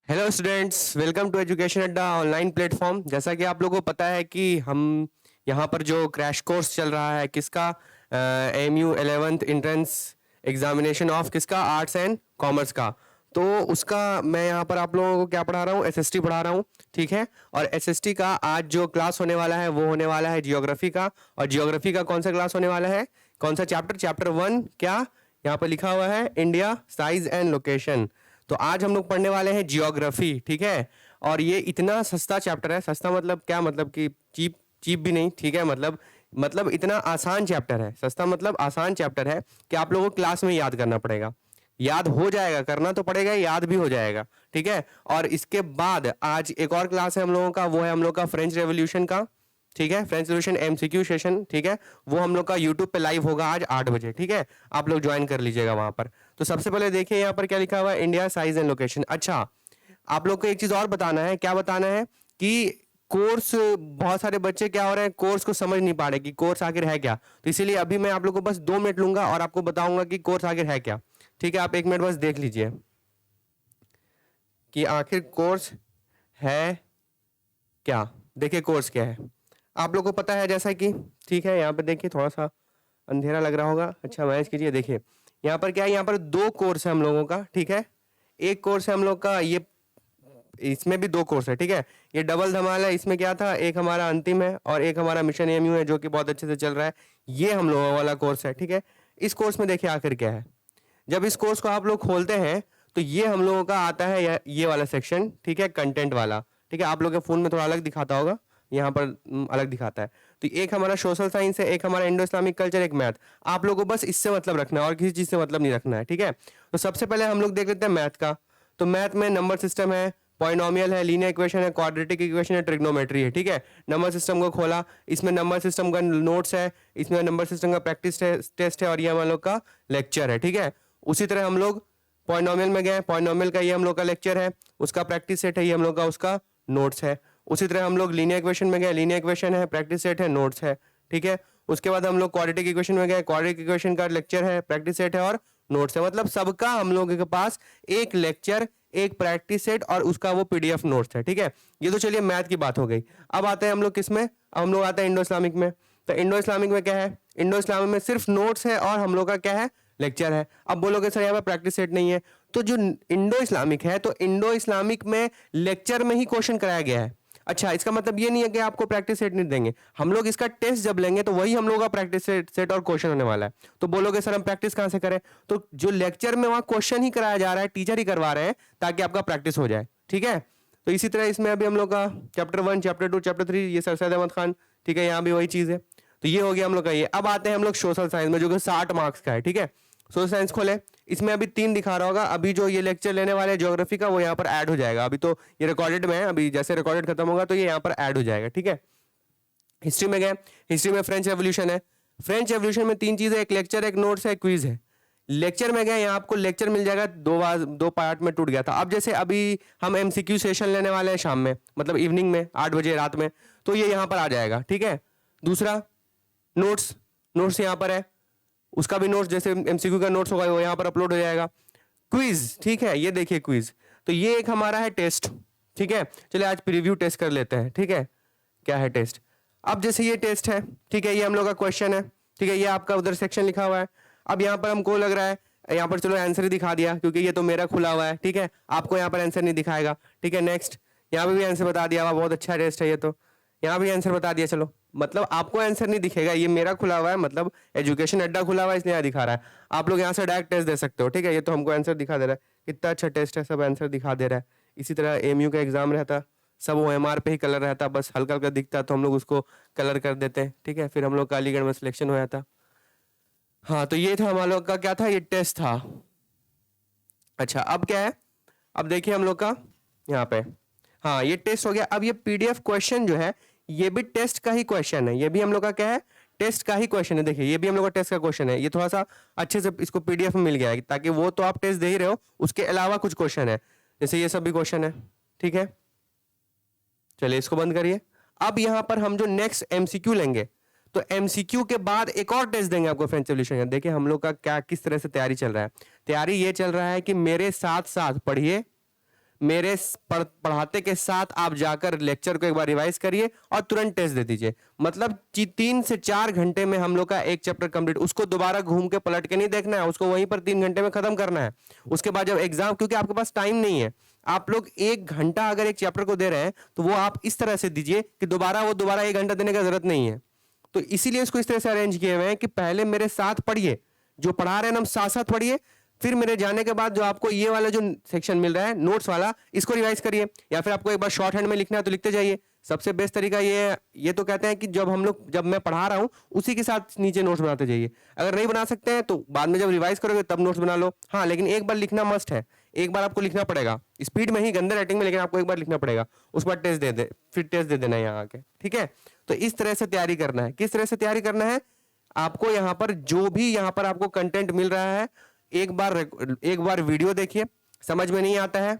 Hello students, welcome to education Adda online platform. जैसा कि आप लोगों को पता है कि हम यहाँ पर जो क्रैश कोर्स चल रहा है किसका, MU 11th entrance examination of किसका, आर्ट्स एंड कॉमर्स का। तो उसका मैं यहाँ पर आप लोगों को क्या पढ़ा रहा हूँ, एसएसटी पढ़ा रहा हूँ। ठीक है। और एसएसटी का आज जो क्लास होने वाला है वो होने वाला है जियोग्राफी का। और जियोग्राफी का कौन सा क्लास होने वाला है, कौन सा चैप्टर, चैप्टर 1 क्या यहाँ पर लिखा हुआ है, इंडिया साइज एंड लोकेशन। तो आज हम लोग पढ़ने वाले हैं जियोग्राफी। ठीक है। और ये इतना सस्ता चैप्टर है, सस्ता मतलब क्या, मतलब कि चीप चीप भी नहीं। ठीक है। मतलब इतना आसान चैप्टर है, सस्ता मतलब आसान चैप्टर है कि आप लोगों को क्लास में याद करना पड़ेगा। याद हो जाएगा, करना तो पड़ेगा, याद भी हो जाएगा। ठीक है। और इसके बाद आज एक और क्लास है हम लोगों का, वो है हम लोग का फ्रेंच रेवोल्यूशन का। ठीक है। French revolution MCQ session. ठीक है। वो हम लोग का यूट्यूब पे लाइव होगा आज 8 बजे। ठीक है। आप लोग ज्वाइन कर लीजिएगा वहां पर। तो सबसे पहले देखिए यहाँ पर क्या लिखा हुआ है, इंडिया साइज एंड लोकेशन। अच्छा, आप लोग को एक चीज और बताना है। क्या बताना है कि कोर्स, बहुत सारे बच्चे क्या हो रहे हैं, कोर्स को समझ नहीं पा रहे कि कोर्स आखिर है क्या। तो इसीलिए अभी मैं आप लोग को बस 2 मिनट लूंगा और आपको बताऊंगा कि कोर्स आखिर है क्या। ठीक है। आप 1 मिनट बस देख लीजिए कि आखिर कोर्स है क्या। देखिए कोर्स क्या है, आप लोग को पता है जैसा कि, ठीक है, यहाँ पे देखिए थोड़ा सा अंधेरा लग रहा होगा। अच्छा मैनेज कीजिए। देखिए यहाँ पर क्या है, यहाँ पर 2 कोर्स है हम लोगों का। ठीक है। एक कोर्स है हम लोग का ये, इसमें भी 2 कोर्स है। ठीक है। ये डबल धमाल है। इसमें क्या था, एक हमारा अंतिम है और एक हमारा मिशन एमयू है जो कि बहुत अच्छे से चल रहा है। ये हम लोगों वाला कोर्स है। ठीक है। इस कोर्स में देखिए आखिर क्या है। जब इस कोर्स को आप लोग खोलते हैं तो ये हम लोगों का आता है ये वाला सेक्शन। ठीक है, कंटेंट वाला। ठीक है। आप लोग के फोन में थोड़ा अलग दिखाता होगा, यहाँ पर अलग दिखाता है। तो एक हमारा सोशल साइंस है, एक हमारा इंडो इस्लामिक कल्चर, एक मैथ। आप लोगों को बस इससे मतलब रखना है और किसी चीज से मतलब नहीं रखना है। ठीक है। तो सबसे पहले हम लोग देख लेते हैं मैथ का। तो मैथ में नंबर सिस्टम है, पॉलिनोमियल है, लीनियर इक्वेशन है, क्वाड्रेटिक इक्वेशन है, ट्रिग्नोमेट्री है। ठीक है। नंबर सिस्टम को खोला, इसमें नंबर सिस्टम का नोट्स है, इसमें नंबर सिस्टम का प्रैक्टिस टेस्ट है और ये हम लोग का लेक्चर है। ठीक है। उसी तरह हम लोग पॉलिनोमियल में गए, पॉलिनोमियल का ये हम लोग का लेक्चर है, उसका प्रैक्टिस सेट है, ये हम लोग का उसका नोट्स है। उसी तरह हम लोग लीनियर इक्वेशन में गए, लीनियर इक्वेशन है, प्रैक्टिस सेट है, नोट्स है। ठीक है। उसके बाद हम लोग क्वाड्रेटिक इक्वेशन में गए, क्वाड्रेटिक इक्वेशन का लेक्चर है, प्रैक्टिस सेट है और नोट्स है। मतलब सबका हम लोगों के पास एक लेक्चर, एक प्रैक्टिस सेट और उसका वो पीडीएफ नोट्स है। ठीक है। ये तो चलिए मैथ की बात हो गई। अब आते हैं हम लोग किस में, अब हम लोग आते हैं इंडो इस्लामिक में। तो इंडो इस्लामिक में क्या है, इंडो इस्लामिक में सिर्फ नोट्स है और हम लोग का क्या है, लेक्चर है। अब बोलोगे सर यहाँ पे प्रैक्टिस सेट नहीं है, तो जो इंडो इस्लामिक है तो इंडो इस्लामिक में लेक्चर में ही क्वेश्चन कराया गया है। अच्छा, इसका मतलब ये नहीं है कि आपको प्रैक्टिस सेट नहीं देंगे, हम लोग इसका टेस्ट जब लेंगे तो वही हम लोग का प्रैक्टिस सेट और क्वेश्चन होने वाला है। तो बोलोगे सर हम प्रैक्टिस कहां से करें, तो जो लेक्चर में वहां क्वेश्चन ही कराया जा रहा है, टीचर ही करवा रहे हैं ताकि आपका प्रैक्टिस हो जाए। ठीक है। तो इसी तरह इसमें अभी हम लोग का चैप्टर 1, चैप्टर 2, चैप्टर 3, ये सर सैयद अहमद खान। ठीक है। यहाँ भी वही चीज है। तो ये हो गया हम लोग का ये। अब आते हैं हम लोग सोशल साइंस में जो कि 60 मार्क्स का है। ठीक है। सोशल साइंस खोले, इसमें अभी 3 दिखा रहा होगा। अभी जो ये लेक्चर लेने वाले ज्योग्राफी का वो यहाँ पर ऐड हो जाएगा। अभी तो ये रिकॉर्डेड में है, अभी जैसे रिकॉर्डेड खत्म होगा तो ये यहाँ पर ऐड हो जाएगा। ठीक है। हिस्ट्री में गए, हिस्ट्री में फ्रेंच रेवोल्यूशन है। फ्रेंच रेवोल्यूशन में 3 चीजें, एक लेक्चर, एक नोट्स है, क्विज है। लेक्चर में गए, यहाँ आपको लेक्चर मिल जाएगा, 2 पार्ट में टूट गया था। अब जैसे अभी हम एमसीक्यू सेशन लेने वाले हैं शाम में, मतलब इवनिंग में 8 बजे रात में, तो ये यहाँ पर आ जाएगा। ठीक है। दूसरा नोट्स, नोट्स यहाँ पर है, उसका भी नोट्स जैसे एमसीक्यू का नोट्स होगा वो यहाँ पर अपलोड हो जाएगा। क्विज, ठीक है, ये देखिए क्विज। तो ये एक हमारा है टेस्ट। ठीक है। चलिए आज प्रीव्यू टेस्ट कर लेते हैं। ठीक है। क्या है टेस्ट, अब जैसे ये टेस्ट है। ठीक है। ये हम लोग का क्वेश्चन है। ठीक है। ये आपका उधर सेक्शन लिखा हुआ है। अब यहाँ पर हमको लग रहा है, यहाँ पर चलो आंसर ही दिखा दिया क्योंकि ये तो मेरा खुला हुआ है। ठीक है। आपको यहाँ पर आंसर नहीं दिखाएगा। ठीक है। नेक्स्ट, यहाँ पे भी आंसर बता दिया हुआ, बहुत अच्छा टेस्ट है ये तो। यहाँ भी आंसर बता दिया, चलो मतलब आपको आंसर नहीं दिखेगा, ये मेरा खुला हुआ है, मतलब एजुकेशन अड्डा खुला हुआ है इसलिए यहाँ दिखा रहा है। आप लोग यहाँ से डायरेक्ट टेस्ट दे सकते हो। ठीक है। ये तो हमको आंसर दिखा दे रहा है, कितना अच्छा टेस्ट है, सब आंसर दिखा दे रहा है। इसी तरह एमयू का एग्जाम रहता, सब ओएमआर पे ही कलर रहता, बस हल्का हल्का दिखता तो हम लोग उसको कलर कर देते हैं। ठीक है। फिर हम लोग का अलीगढ़ में सिलेक्शन हो जाता। हाँ, तो ये था हम लोग का, क्या था, ये टेस्ट था। अच्छा, अब क्या है, अब देखिए हम लोग का यहाँ पे, हाँ ये टेस्ट हो गया। अब ये पीडीएफ क्वेश्चन जो है ये भी टेस्ट का ही क्वेश्चन है, ये भी हम लोग का क्या है, टेस्ट का ही क्वेश्चन है। देखिए ये भी हम लोग का टेस्ट का क्वेश्चन है। ये थोड़ा सा अच्छे से इसको पीडीएफ में मिल गया है ताकि वो तो आप टेस्ट दे ही रहे हो, उसके अलावा कुछ क्वेश्चन है, जैसे ये सब भी क्वेश्चन है। ठीक है। चलिए इसको बंद करिए। अब यहां पर हम जो नेक्स्ट एमसीक्यू लेंगे, तो एमसीक्यू के बाद एक और टेस्ट देंगे आपको फ्रेंच रेवोल्यूशन का। देखिए हम लोग का क्या, किस तरह से तैयारी चल रहा है। तैयारी ये चल रहा है कि मेरे साथ साथ पढ़िए, मेरे पढ़ाते के साथ आप जाकर लेक्चर को एक बार रिवाइज करिए और तुरंत टेस्ट दे दीजिए। मतलब 3 से 4 घंटे में हम लोग का एक चैप्टर कंप्लीट, उसको दोबारा घूम के पलट के नहीं देखना है, उसको वहीं पर 3 घंटे में खत्म करना है। उसके बाद जब एग्जाम, क्योंकि आपके पास टाइम नहीं है, आप लोग 1 घंटा अगर एक चैप्टर को दे रहे हैं तो वो आप इस तरह से दीजिए कि दोबारा 1 घंटा देने का जरूरत नहीं है। तो इसीलिए इसको इस तरह से अरेंज किए हुए हैं कि पहले मेरे साथ पढ़िए, जो पढ़ा रहे हैं हम साथ साथ पढ़िए, फिर मेरे जाने के बाद जो आपको ये वाला जो सेक्शन मिल रहा है नोट्स वाला, इसको रिवाइज करिए, या फिर आपको एक बार शॉर्ट हैंड में लिखना है तो लिखते जाइए। सबसे बेस्ट तरीका ये तो कहते हैं कि जब मैं पढ़ा रहा हूं उसी के साथ नीचे नोट्स बनाते जाइए। अगर नहीं बना सकते हैं तो बाद में जब रिवाइज करोगे तब नोट्स बना लो। हाँ, लेकिन एक बार लिखना मस्ट है, एक बार आपको लिखना पड़ेगा, स्पीड में ही, गंदे राइटिंग में, लेकिन आपको एक बार लिखना पड़ेगा, उस पर फिर टेस्ट दे देना है यहाँ आके, ठीक है। तो इस तरह से तैयारी करना है। किस तरह से तैयारी करना है? आपको यहाँ पर जो भी यहाँ पर आपको कंटेंट मिल रहा है, एक बार वीडियो देखिए, समझ में नहीं आता है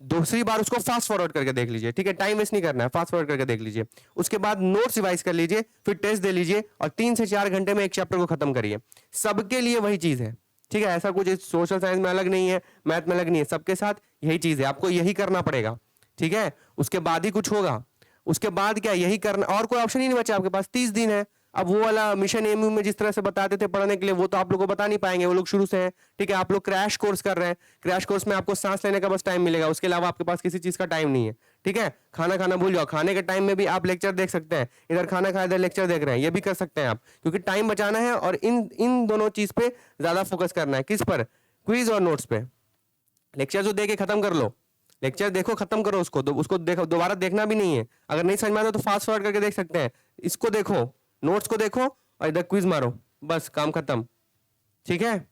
दूसरी बार उसको फास्ट फॉरवर्ड करके देख लीजिए, ठीक है, टाइम वेस्ट नहीं करना है, फास्ट फॉरवर्ड करके देख लीजिए। उसके बाद नोट्स रिवाइज कर लीजिए, फिर टेस्ट दे लीजिए और 3 से 4 घंटे में एक चैप्टर को खत्म करिए। सबके लिए वही चीज है, ठीक है, ऐसा कुछ सोशल साइंस में अलग नहीं है, मैथ में अलग नहीं है, सबके साथ यही चीज है, आपको यही करना पड़ेगा, ठीक है। उसके बाद ही कुछ होगा, उसके बाद क्या यही करना, और कोई ऑप्शन ही नहीं बचा आपके पास। 30 दिन है। अब वो वाला मिशन एमयू में जिस तरह से बताते थे पढ़ने के लिए, वो तो आप लोग को बता नहीं पाएंगे, वो लोग शुरू से हैं, ठीक है। आप लोग क्रैश कोर्स कर रहे हैं, क्रैश कोर्स में आपको सांस लेने का बस टाइम मिलेगा, उसके अलावा आपके पास किसी चीज का टाइम नहीं है, ठीक है। खाना खाना भूल जाओ, खाने के टाइम में भी आप लेक्चर देख सकते हैं, इधर खाना खा इधर लेक्चर देख रहे हैं, ये भी कर सकते हैं आप, क्योंकि टाइम बचाना है और इन दोनों चीज पे ज्यादा फोकस करना है। किस पर? क्विज और नोट्स पे। लेक्चर जो दे के खत्म कर लो, लेक्चर देखो खत्म करो, उसको देखो, दोबारा देखना भी नहीं है। अगर नहीं समझ में आता तो फास्ट फॉरवर्ड करके देख सकते हैं। इसको देखो, नोट्स को देखो और इधर क्विज मारो, बस काम खत्म, ठीक है।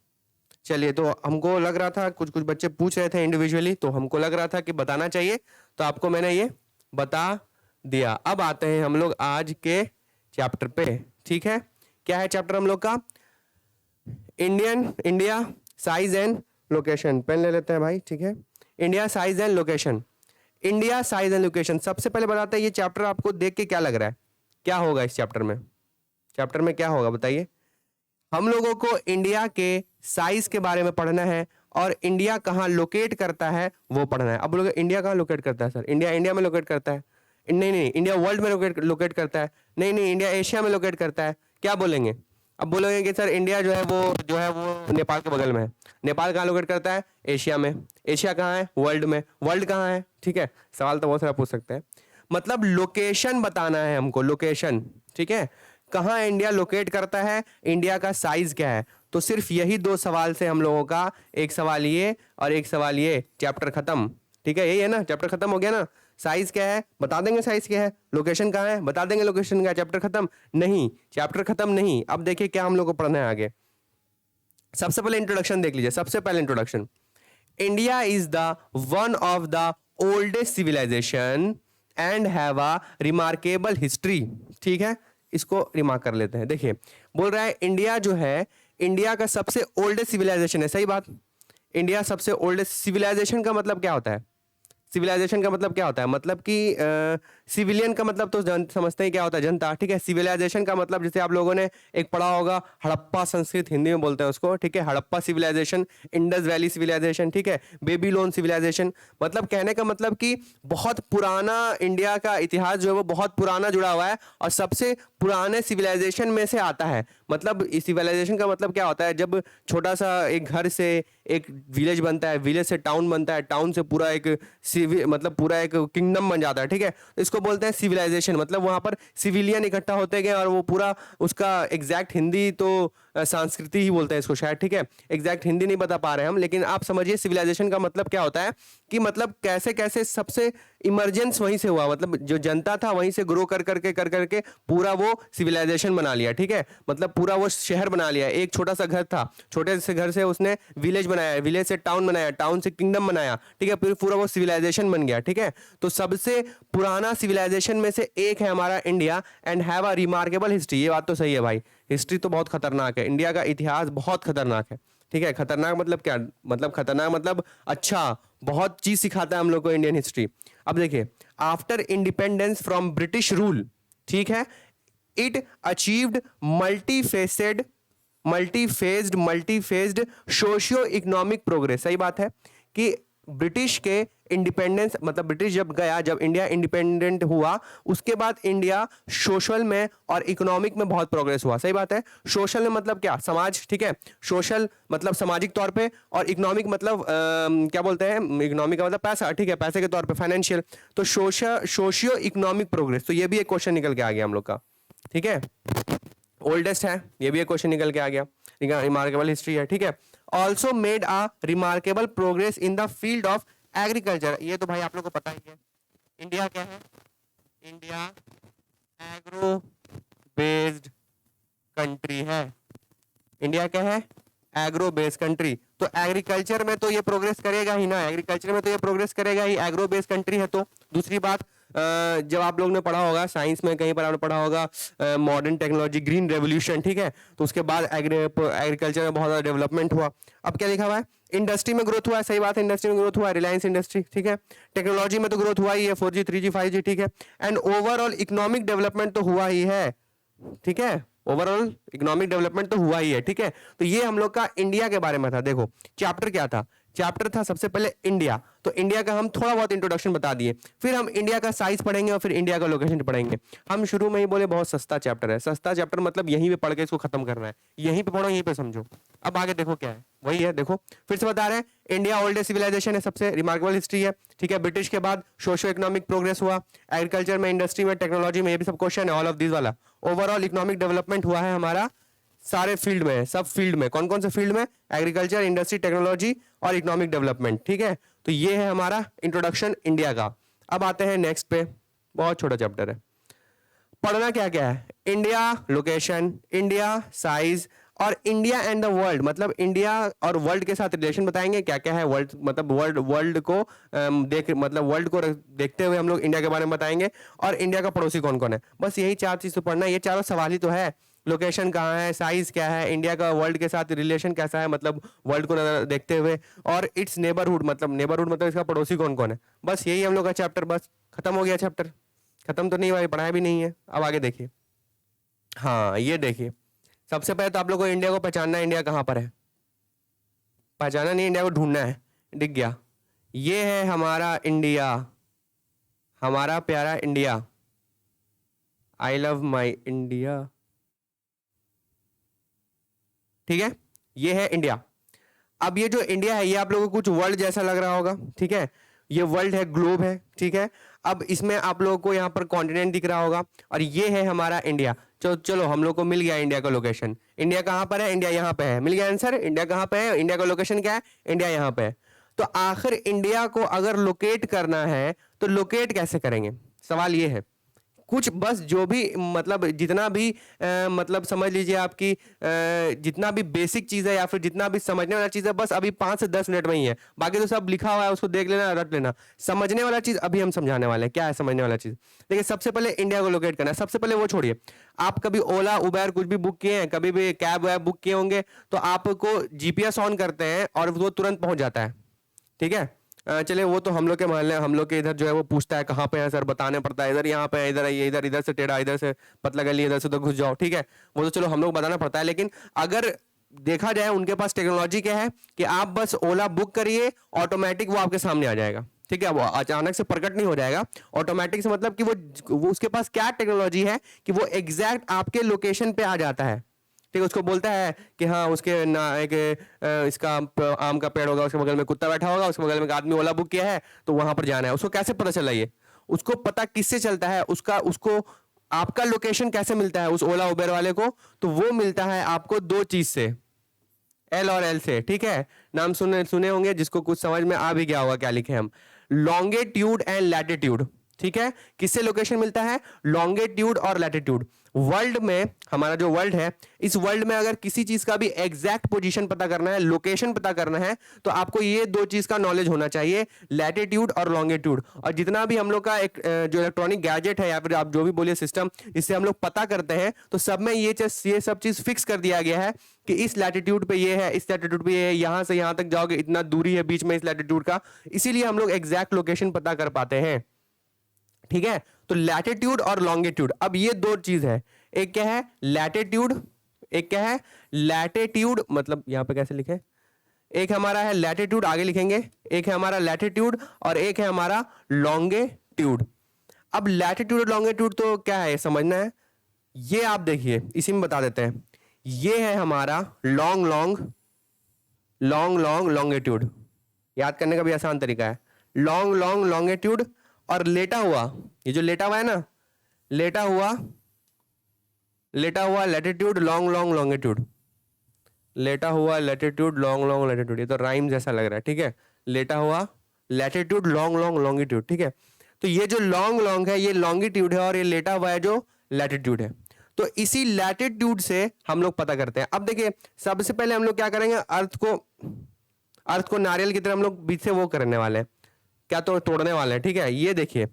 चलिए, तो हमको लग रहा था कुछ बच्चे पूछ रहे थे इंडिविजुअली, तो हमको लग रहा था कि बताना चाहिए, तो आपको मैंने ये बता दिया। अब आते हैं हम लोग आज के चैप्टर पे, ठीक है। क्या है चैप्टर हम लोग का? India size and location. पेन ले लेते हैं भाई, ठीक है। India size and location, India size and location. सबसे पहले बताते हैं ये चैप्टर आपको देख के क्या लग रहा है, क्या होगा इस चैप्टर में? चैप्टर में क्या होगा बताइए? हम लोगों को इंडिया के साइज के बारे में पढ़ना है और इंडिया कहाँ लोकेट करता है वो पढ़ना है। अब लोग इंडिया कहाँ लोकेट करता है सर? इंडिया में लोकेट करता है? नहीं, इंडिया वर्ल्ड में लोकेट करता है? नहीं, इंडिया एशिया में लोकेट करता है। क्या बोलेंगे? अब बोलोगे कि सर इंडिया जो है वो नेपाल के बगल में है। नेपाल कहाँ लोकेट करता है? एशिया में। एशिया कहाँ है? वर्ल्ड में। वर्ल्ड कहाँ है? ठीक है, सवाल तो बहुत सारा पूछ सकते हैं। मतलब लोकेशन बताना है हमको, लोकेशन, ठीक है। कहाँ इंडिया लोकेट करता है, इंडिया का साइज क्या है। तो सिर्फ यही 2 सवाल से हम लोगों का, एक सवाल ये और एक सवाल ये, चैप्टर खत्म, ठीक है। यही है ना, चैप्टर खत्म हो गया ना। साइज क्या है बता देंगे, साइज क्या है। लोकेशन कहाँ है बता देंगे, लोकेशन क्या है। चैप्टर खत्म? नहीं, चैप्टर खत्म नहीं। अब देखिए क्या हम लोग को पढ़ना है आगे। सबसे पहले इंट्रोडक्शन देख लीजिए। सबसे पहले introduction, India is the one of the oldest civilization and have a remarkable history, ठीक है। इसको रिमार्क कर लेते हैं। देखिए, बोल रहा है इंडिया जो है, इंडिया का सबसे ओल्डेस्ट सिविलाइजेशन है। सही बात। इंडिया सबसे ओल्डेस्ट। सिविलाइजेशन का मतलब क्या होता है? सिविलाइजेशन का मतलब क्या होता है? मतलब कि सिविलियन का मतलब तो समझते हैं क्या होता है, जनता, ठीक है। सिविलाइजेशन का मतलब जैसे आप लोगों ने एक पढ़ा होगा, हड़प्पा संस्कृत, हिंदी में बोलते हैं उसको, ठीक है। Harappa civilization, Indus valley civilization, ठीक है, बेबीलोन सिविलाइजेशन। मतलब कहने का मतलब कि बहुत पुराना इंडिया का इतिहास जो है वो बहुत पुराना जुड़ा हुआ है और सबसे पुराने सिविलाइजेशन में से आता है। मतलब इस सिविलाइजेशन का मतलब क्या होता है? जब छोटा सा एक घर से एक विलेज बनता है, विलेज से टाउन बनता है, टाउन से पूरा एक मतलब पूरा एक किंगडम बन जाता है, ठीक है। तो इसको बोलते हैं सिविलाइजेशन। मतलब वहां पर सिविलियन इकट्ठा होते गए और वो पूरा, उसका एग्जैक्ट हिंदी तो संस्कृति ही बोलते हैं इसको शायद, ठीक है। एग्जैक्ट हिंदी नहीं बता पा रहे हम, लेकिन आप समझिए सिविलाइजेशन का मतलब क्या होता है कि मतलब कैसे कैसे सबसे इमरजेंस वहीं से हुआ, मतलब जो जनता था वहीं से ग्रो कर करके पूरा वो सिविलाइजेशन बना लिया, ठीक है। मतलब पूरा वो शहर बना लिया। एक छोटा सा घर था, छोटे से घर से उसने विलेज बनाया, विलेज से टाउन बनाया, टाउन से किंगडम बनाया, ठीक है, फिर पूरा वो सिविलाइजेशन बन गया, ठीक है। तो सबसे पुराना सिविलाइजेशन में से एक है हमारा India and have a remarkable history. ये बात तो सही है भाई, हिस्ट्री तो बहुत खतरनाक है, इंडिया का इतिहास बहुत खतरनाक है, ठीक है। खतरनाक मतलब क्या? मतलब खतरनाक मतलब अच्छा, बहुत चीज सिखाता है हम लोग को इंडियन हिस्ट्री। अब देखिए, after independence from British rule, ठीक है, it achieved multifaced socio economic progress. सही बात है कि ब्रिटिश के इंडिपेंडेंस मतलब ब्रिटिश जब गया, जब इंडिया इंडिपेंडेंट हुआ, उसके बाद इंडिया सोशल में और इकोनॉमिक में बहुत प्रोग्रेस हुआ। सही बात है। सोशल में मतलब क्या, समाज, ठीक है, सोशल मतलब सामाजिक तौर पे, और इकोनॉमिक मतलब क्या बोलते हैं, इकोनॉमिक का मतलब पैसा, ठीक है, पैसे के तौर पे, फाइनेंशियल। तो सोशियो इकोनॉमिक प्रोग्रेस, तो ये भी एक क्वेश्चन निकल के आ गया हम लोग का, ठीक है। ओल्डेस्ट है, ये भी एक क्वेश्चन निकल के आ गया, रिमार्केबल हिस्ट्री है, ठीक है। Also made a remarkable progress in the field of agriculture, ये तो भाई आप लोग को पता ही है। इंडिया क्या है, इंडिया एग्रो बेस्ड कंट्री है। इंडिया क्या है, एग्रो बेस्ड कंट्री। तो एग्रीकल्चर में तो ये प्रोग्रेस करेगा ही ना, एग्रीकल्चर में तो ये प्रोग्रेस करेगा ही, एग्रो बेस्ड कंट्री है तो। दूसरी बात, जब आप लोग ने पढ़ा होगा साइंस में, कहीं पर आपने पढ़ा होगा मॉडर्न टेक्नोलॉजी, ग्रीन रेवोल्यूशन, ठीक है, तो उसके बाद एग्रीकल्चर में बहुत ज़्यादा डेवलपमेंट हुआ। अब क्या लिखा हुआ है, इंडस्ट्री में ग्रोथ हुआ है। सही बात है, इंडस्ट्री में ग्रोथ हुआ है, रिलायंस इंडस्ट्री, ठीक है। टेक्नोलॉजी में तो ग्रोथ हुआ ही है, 4G 3G 5G, ठीक है। एंड ओवरऑल इकोनॉमिक डेवलपमेंट तो हुआ ही है, ठीक है, ओवरऑल इकोनॉमिक डेवलपमेंट तो हुआ ही है, ठीक है। तो ये हम लोग का इंडिया के बारे में था। देखो चैप्टर क्या था, चैप्टर था सबसे पहले इंडिया, तो इंडिया का हम थोड़ा बहुत इंट्रोडक्शन बता दिए, फिर हम इंडिया का साइज पढ़ेंगे और फिर इंडिया का लोकेशन पढ़ेंगे। हम शुरू में ही बोले बहुत सस्ता चैप्टर है, सस्ता चैप्टर मतलब यहीं पे पढ़ के इसको खत्म करना है, यहीं पे पढ़ो, यहीं पे समझो। अब आगे देखो क्या है, वही है, देखो फिर से बता रहे हैं, इंडिया ओल्डेस्ट सिविलाइजेशन है, सबसे रिमार्केबल हिस्ट्री है, ठीक है। ब्रिटिश के बाद सोशो इकोनॉमिक प्रोग्रेस हुआ, एग्रीकल्चर में, इंडस्ट्री में, टेक्नोलॉजी में, ये भी सब क्वेश्चन है, ऑल ऑफ दिस वाला। ओवरऑल इकोनॉमिक डेवलपमेंट हुआ है हमारा सारे फील्ड में, सब फील्ड में, कौन कौन से फील्ड में, एग्रीकल्चर, इंडस्ट्री, टेक्नोलॉजी और इकोनॉमिक डेवलपमेंट, ठीक है। तो ये है हमारा इंट्रोडक्शन इंडिया का। अब आते हैं नेक्स्ट पे, बहुत छोटा चैप्टर है। पढ़ना क्या क्या है, इंडिया लोकेशन, इंडिया साइज, और इंडिया एंड द वर्ल्ड, मतलब इंडिया और वर्ल्ड के साथ रिलेशन बताएंगे, क्या क्या है वर्ल्ड, मतलब वर्ल्ड को मतलब वर्ल्ड को देखते हुए हम लोग इंडिया के बारे में बताएंगे, और इंडिया का पड़ोसी कौन कौन है। बस यही चार चीज तो पढ़ना है, ये चारों सवाल ही तो है। लोकेशन कहाँ है, साइज क्या है, इंडिया का वर्ल्ड के साथ रिलेशन कैसा है, मतलब वर्ल्ड को देखते हुए, और इट्स नेबरहुड मतलब इसका पड़ोसी कौन कौन है। बस यही हम लोग का चैप्टर, बस खत्म हो गया चैप्टर। खत्म तो नहीं हुआ, पढ़ाया भी नहीं है। अब आगे देखिए, हाँ ये देखिए, सबसे पहले तो आप लोग को इंडिया को पहचानना है, इंडिया कहाँ पर है, पहचाना नहीं, इंडिया को ढूंढना है। दिख गया, ये है हमारा इंडिया, हमारा प्यारा India, I love my India, ठीक है, ये है इंडिया। अब ये जो इंडिया है, ये आप लोगों को कुछ वर्ल्ड जैसा लग रहा होगा, ठीक है, ये वर्ल्ड है, ग्लोब है, ठीक है। अब इसमें आप लोगों को यहाँ पर कॉन्टिनेंट दिख रहा होगा, और ये है हमारा इंडिया। चलो हम लोग को मिल गया इंडिया का लोकेशन। इंडिया कहाँ पर है, इंडिया यहाँ पे है, मिल गया आंसर। इंडिया कहाँ पे है, इंडिया का लोकेशन क्या है, इंडिया यहाँ पे है। तो आखिर इंडिया को अगर लोकेट करना है तो लोकेट कैसे करेंगे, सवाल ये है। कुछ बस जो भी मतलब जितना भी मतलब समझ लीजिए आपकी जितना भी बेसिक चीज़ है या फिर जितना भी समझने वाला चीज़ है, बस अभी 5 से 10 मिनट में ही है, बाकी तो सब लिखा हुआ है, उसको देख लेना, रट लेना। समझने वाला चीज़ अभी हम समझाने वाले हैं। क्या है समझने वाला चीज़, देखिए सबसे पहले इंडिया को लोकेट करना है। सबसे पहले वो छोड़िए, आप कभी ओला उबेर कुछ भी बुक किए हैं, कभी भी कैब वैब बुक किए होंगे, तो आपको जीपीएस ऑन करते हैं और वो तुरंत पहुंच जाता है, ठीक है। चलिए वो तो हम लोग के मोहल्ले, हम लोग के इधर जो है वो पूछता है कहाँ पे है सर, बताने पड़ता है, इधर यहाँ पे है, इधर आइए, इधर इधर से टेढ़ा, इधर से पतला गली, इधर से तो घुस जाओ, ठीक है। वो तो चलो हम लोग बताना पड़ता है, लेकिन अगर देखा जाए उनके पास टेक्नोलॉजी क्या है कि आप बस ओला बुक करिए, ऑटोमेटिक वो आपके सामने आ जाएगा, ठीक है। वो अचानक से प्रकट नहीं हो जाएगा, ऑटोमेटिक से मतलब कि वो उसके पास क्या टेक्नोलॉजी है कि वो एग्जैक्ट आपके लोकेशन पे आ जाता है, ठीक है। उसको बोलता है कि हाँ उसके ना एक इसका आम का पेड़ होगा, उसके बगल में कुत्ता बैठा होगा, उसके बगल में एक आदमी ओला बुक किया है, तो वहां पर जाना है। उसको कैसे पता चला, ये उसको पता किससे चलता है, उसको आपका लोकेशन कैसे मिलता है उस ओला उबेर वाले को, तो वो मिलता है आपको दो चीज से, एल और एल से, ठीक है। नाम सुने होंगे, जिसको कुछ समझ में आ भी गया होगा क्या लिखे हम, लॉन्गिट्यूड एंड लैटिट्यूड, ठीक है। किससे लोकेशन मिलता है, लॉन्गिट्यूड और लैटिट्यूड। वर्ल्ड में, हमारा जो वर्ल्ड है, इस वर्ल्ड में अगर किसी चीज का भी एग्जैक्ट पोजीशन पता करना है, लोकेशन पता करना है, तो आपको ये दो चीज का नॉलेज होना चाहिए, लैटिट्यूड और लॉन्गिट्यूड। और जितना भी हम लोग का एक जो इलेक्ट्रॉनिक गैजेट है या फिर आप जो भी बोलिए सिस्टम, जिससे हम लोग पता करते हैं, तो सब में ये सब चीज फिक्स कर दिया गया है कि इस लैटिट्यूड पे ये है, इस लैटिट्यूड पे ये है, यहां से यहां तक जाओगे इतना दूरी है बीच में इस लैटिट्यूड का, इसीलिए हम लोग एग्जैक्ट लोकेशन पता कर पाते हैं, ठीक है। तो लैटिट्यूड और लॉन्गिट्यूड, अब ये दो चीज है, एक क्या है लैटिट्यूड, एक क्या है लैटिट्यूड, मतलब यहां पे कैसे लिखे, एक हमारा है लैटिट्यूड, आगे लिखेंगे, एक है हमारा लैटिट्यूड और एक है हमारा लॉन्गिट्यूड। अब लैटिट्यूड और लॉन्गिट्यूड तो क्या है समझना है। ये आप देखिए इसी में बता देते हैं। ये है हमारा long long long long longitude, याद करने का भी आसान तरीका है। लॉन्ग लॉन्ग लॉन्गिट्यूड और लेटा हुआ, ये जो लेटा हुआ है ना, लेटा हुआ लैटिट्यूड लॉन्ग लॉन्ग लॉन्गिट्यूड, लेटा हुआ लैटिट्यूड लॉन्ग लॉन्ग लैटिट्यूड। ये तो राइम जैसा लग रहा है, ठीक है। लेटा हुआ लैटिट्यूड लॉन्ग लॉन्ग लॉन्गिट्यूड, ठीक है। तो ये जो लॉन्ग लॉन्ग है ये लॉन्गिट्यूड है और ये लेटा हुआ है जो लैटिट्यूड है। तो इसी लैटिट्यूड से हम लोग पता करते हैं। अब देखिए सबसे पहले हम लोग क्या करेंगे, अर्थ को नारियल की तरह हम लोग बीच से वो करने वाले हैं, क्या तो तोड़ने वाले हैं, ठीक है। ये देखिए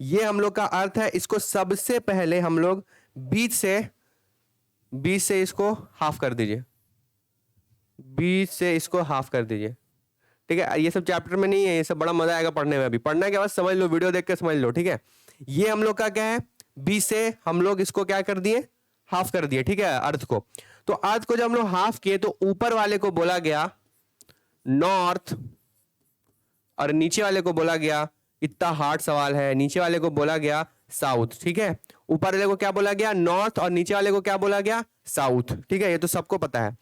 ये हम लोग का अर्थ है, इसको सबसे पहले हम लोग बीच से इसको हाफ कर दीजिए, बीच से इसको हाफ कर दीजिए, ठीक है। ये सब चैप्टर में नहीं है, ये सब बड़ा मजा आएगा पढ़ने में। अभी पढ़ने के बाद समझ लो, वीडियो देख के समझ लो, ठीक है। ये हम लोग का क्या है, बीच से हम लोग इसको क्या कर दिए, हाफ कर दिए, ठीक है, अर्थ को। तो अर्थ को जब हम लोग हाफ किए तो ऊपर वाले को बोला गया नॉर्थ और नीचे वाले को बोला गया, इतना हार्ड सवाल है, नीचे वाले को बोला गया साउथ, ठीक है। ऊपर वाले को क्या बोला गया, नॉर्थ, और नीचे वाले को क्या बोला गया, साउथ, ठीक है। ये तो सबको पता है।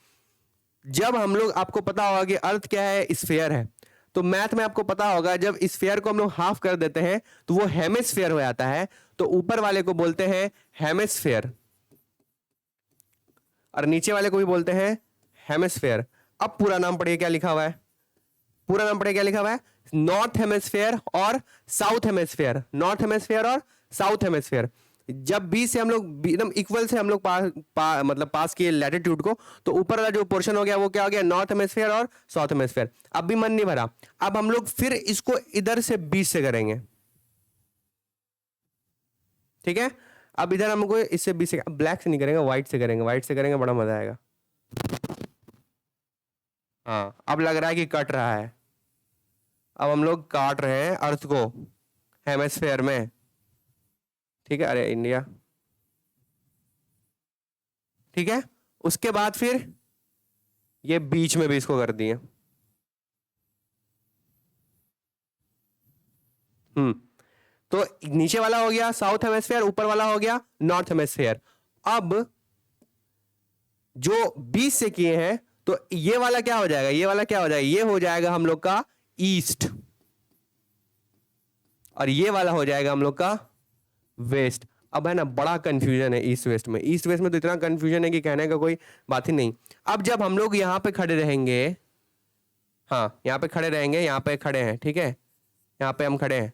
जब हम लोग, आपको पता होगा कि अर्थ क्या है, स्फीयर है, तो मैथ में आपको पता होगा जब स्फीयर को हम लोग हाफ कर देते हैं तो वो हेमिस्फीयर हो जाता है। तो ऊपर वाले को बोलते हैं हेमिस्फीयर और नीचे वाले को भी बोलते हैं हेमिस्फीयर। अब पूरा नाम पढ़िए क्या लिखा हुआ है, पूरा नाम पढ़िए क्या लिखा हुआ है, नॉर्थ हेमिस्फीयर और साउथ हेमिस्फीयर, नॉर्थ हेमिस्फीयर और साउथ हेमिस्फीयर। जब बी से हम लोग एकदम इक्वल से हम लोग मतलब पास किए लैटिट्यूड को, तो ऊपर वाला जो पोर्शन हो गया वो क्या हो गया, नॉर्थ हेमिस्फीयर और साउथ हेमिस्फीयर। अब भी मन नहीं भरा, अब हम लोग फिर इसको इधर से बीच से करेंगे, ठीक है। अब इधर हमको इससे बीच से, ब्लैक से नहीं करेंगे, व्हाइट से करेंगे, व्हाइट से करेंगे बड़ा मजा आएगा। हाँ अब लग रहा है कि कट रहा है। अब हम लोग काट रहे हैं अर्थ को हेमिस्फीयर में, ठीक है। अरे इंडिया, ठीक है। उसके बाद फिर ये बीच में भी इसको कर दिए। तो नीचे वाला हो गया साउथ हेमिस्फीयर, ऊपर वाला हो गया नॉर्थ हेमिस्फीयर। अब जो बीच से किए हैं तो ये वाला क्या हो जाएगा, ये वाला क्या हो जाएगा, ये हो जाएगा हम लोग का ईस्ट और ये वाला हो जाएगा हम लोग का वेस्ट। अब है ना बड़ा कंफ्यूजन है ईस्ट वेस्ट में, ईस्ट वेस्ट में तो इतना कंफ्यूजन है कि कहने का कोई बात ही नहीं। अब जब हम लोग यहां पे खड़े रहेंगे, हाँ यहाँ पे खड़े रहेंगे, यहाँ पे खड़े हैं, ठीक है, यहाँ पे हम खड़े हैं,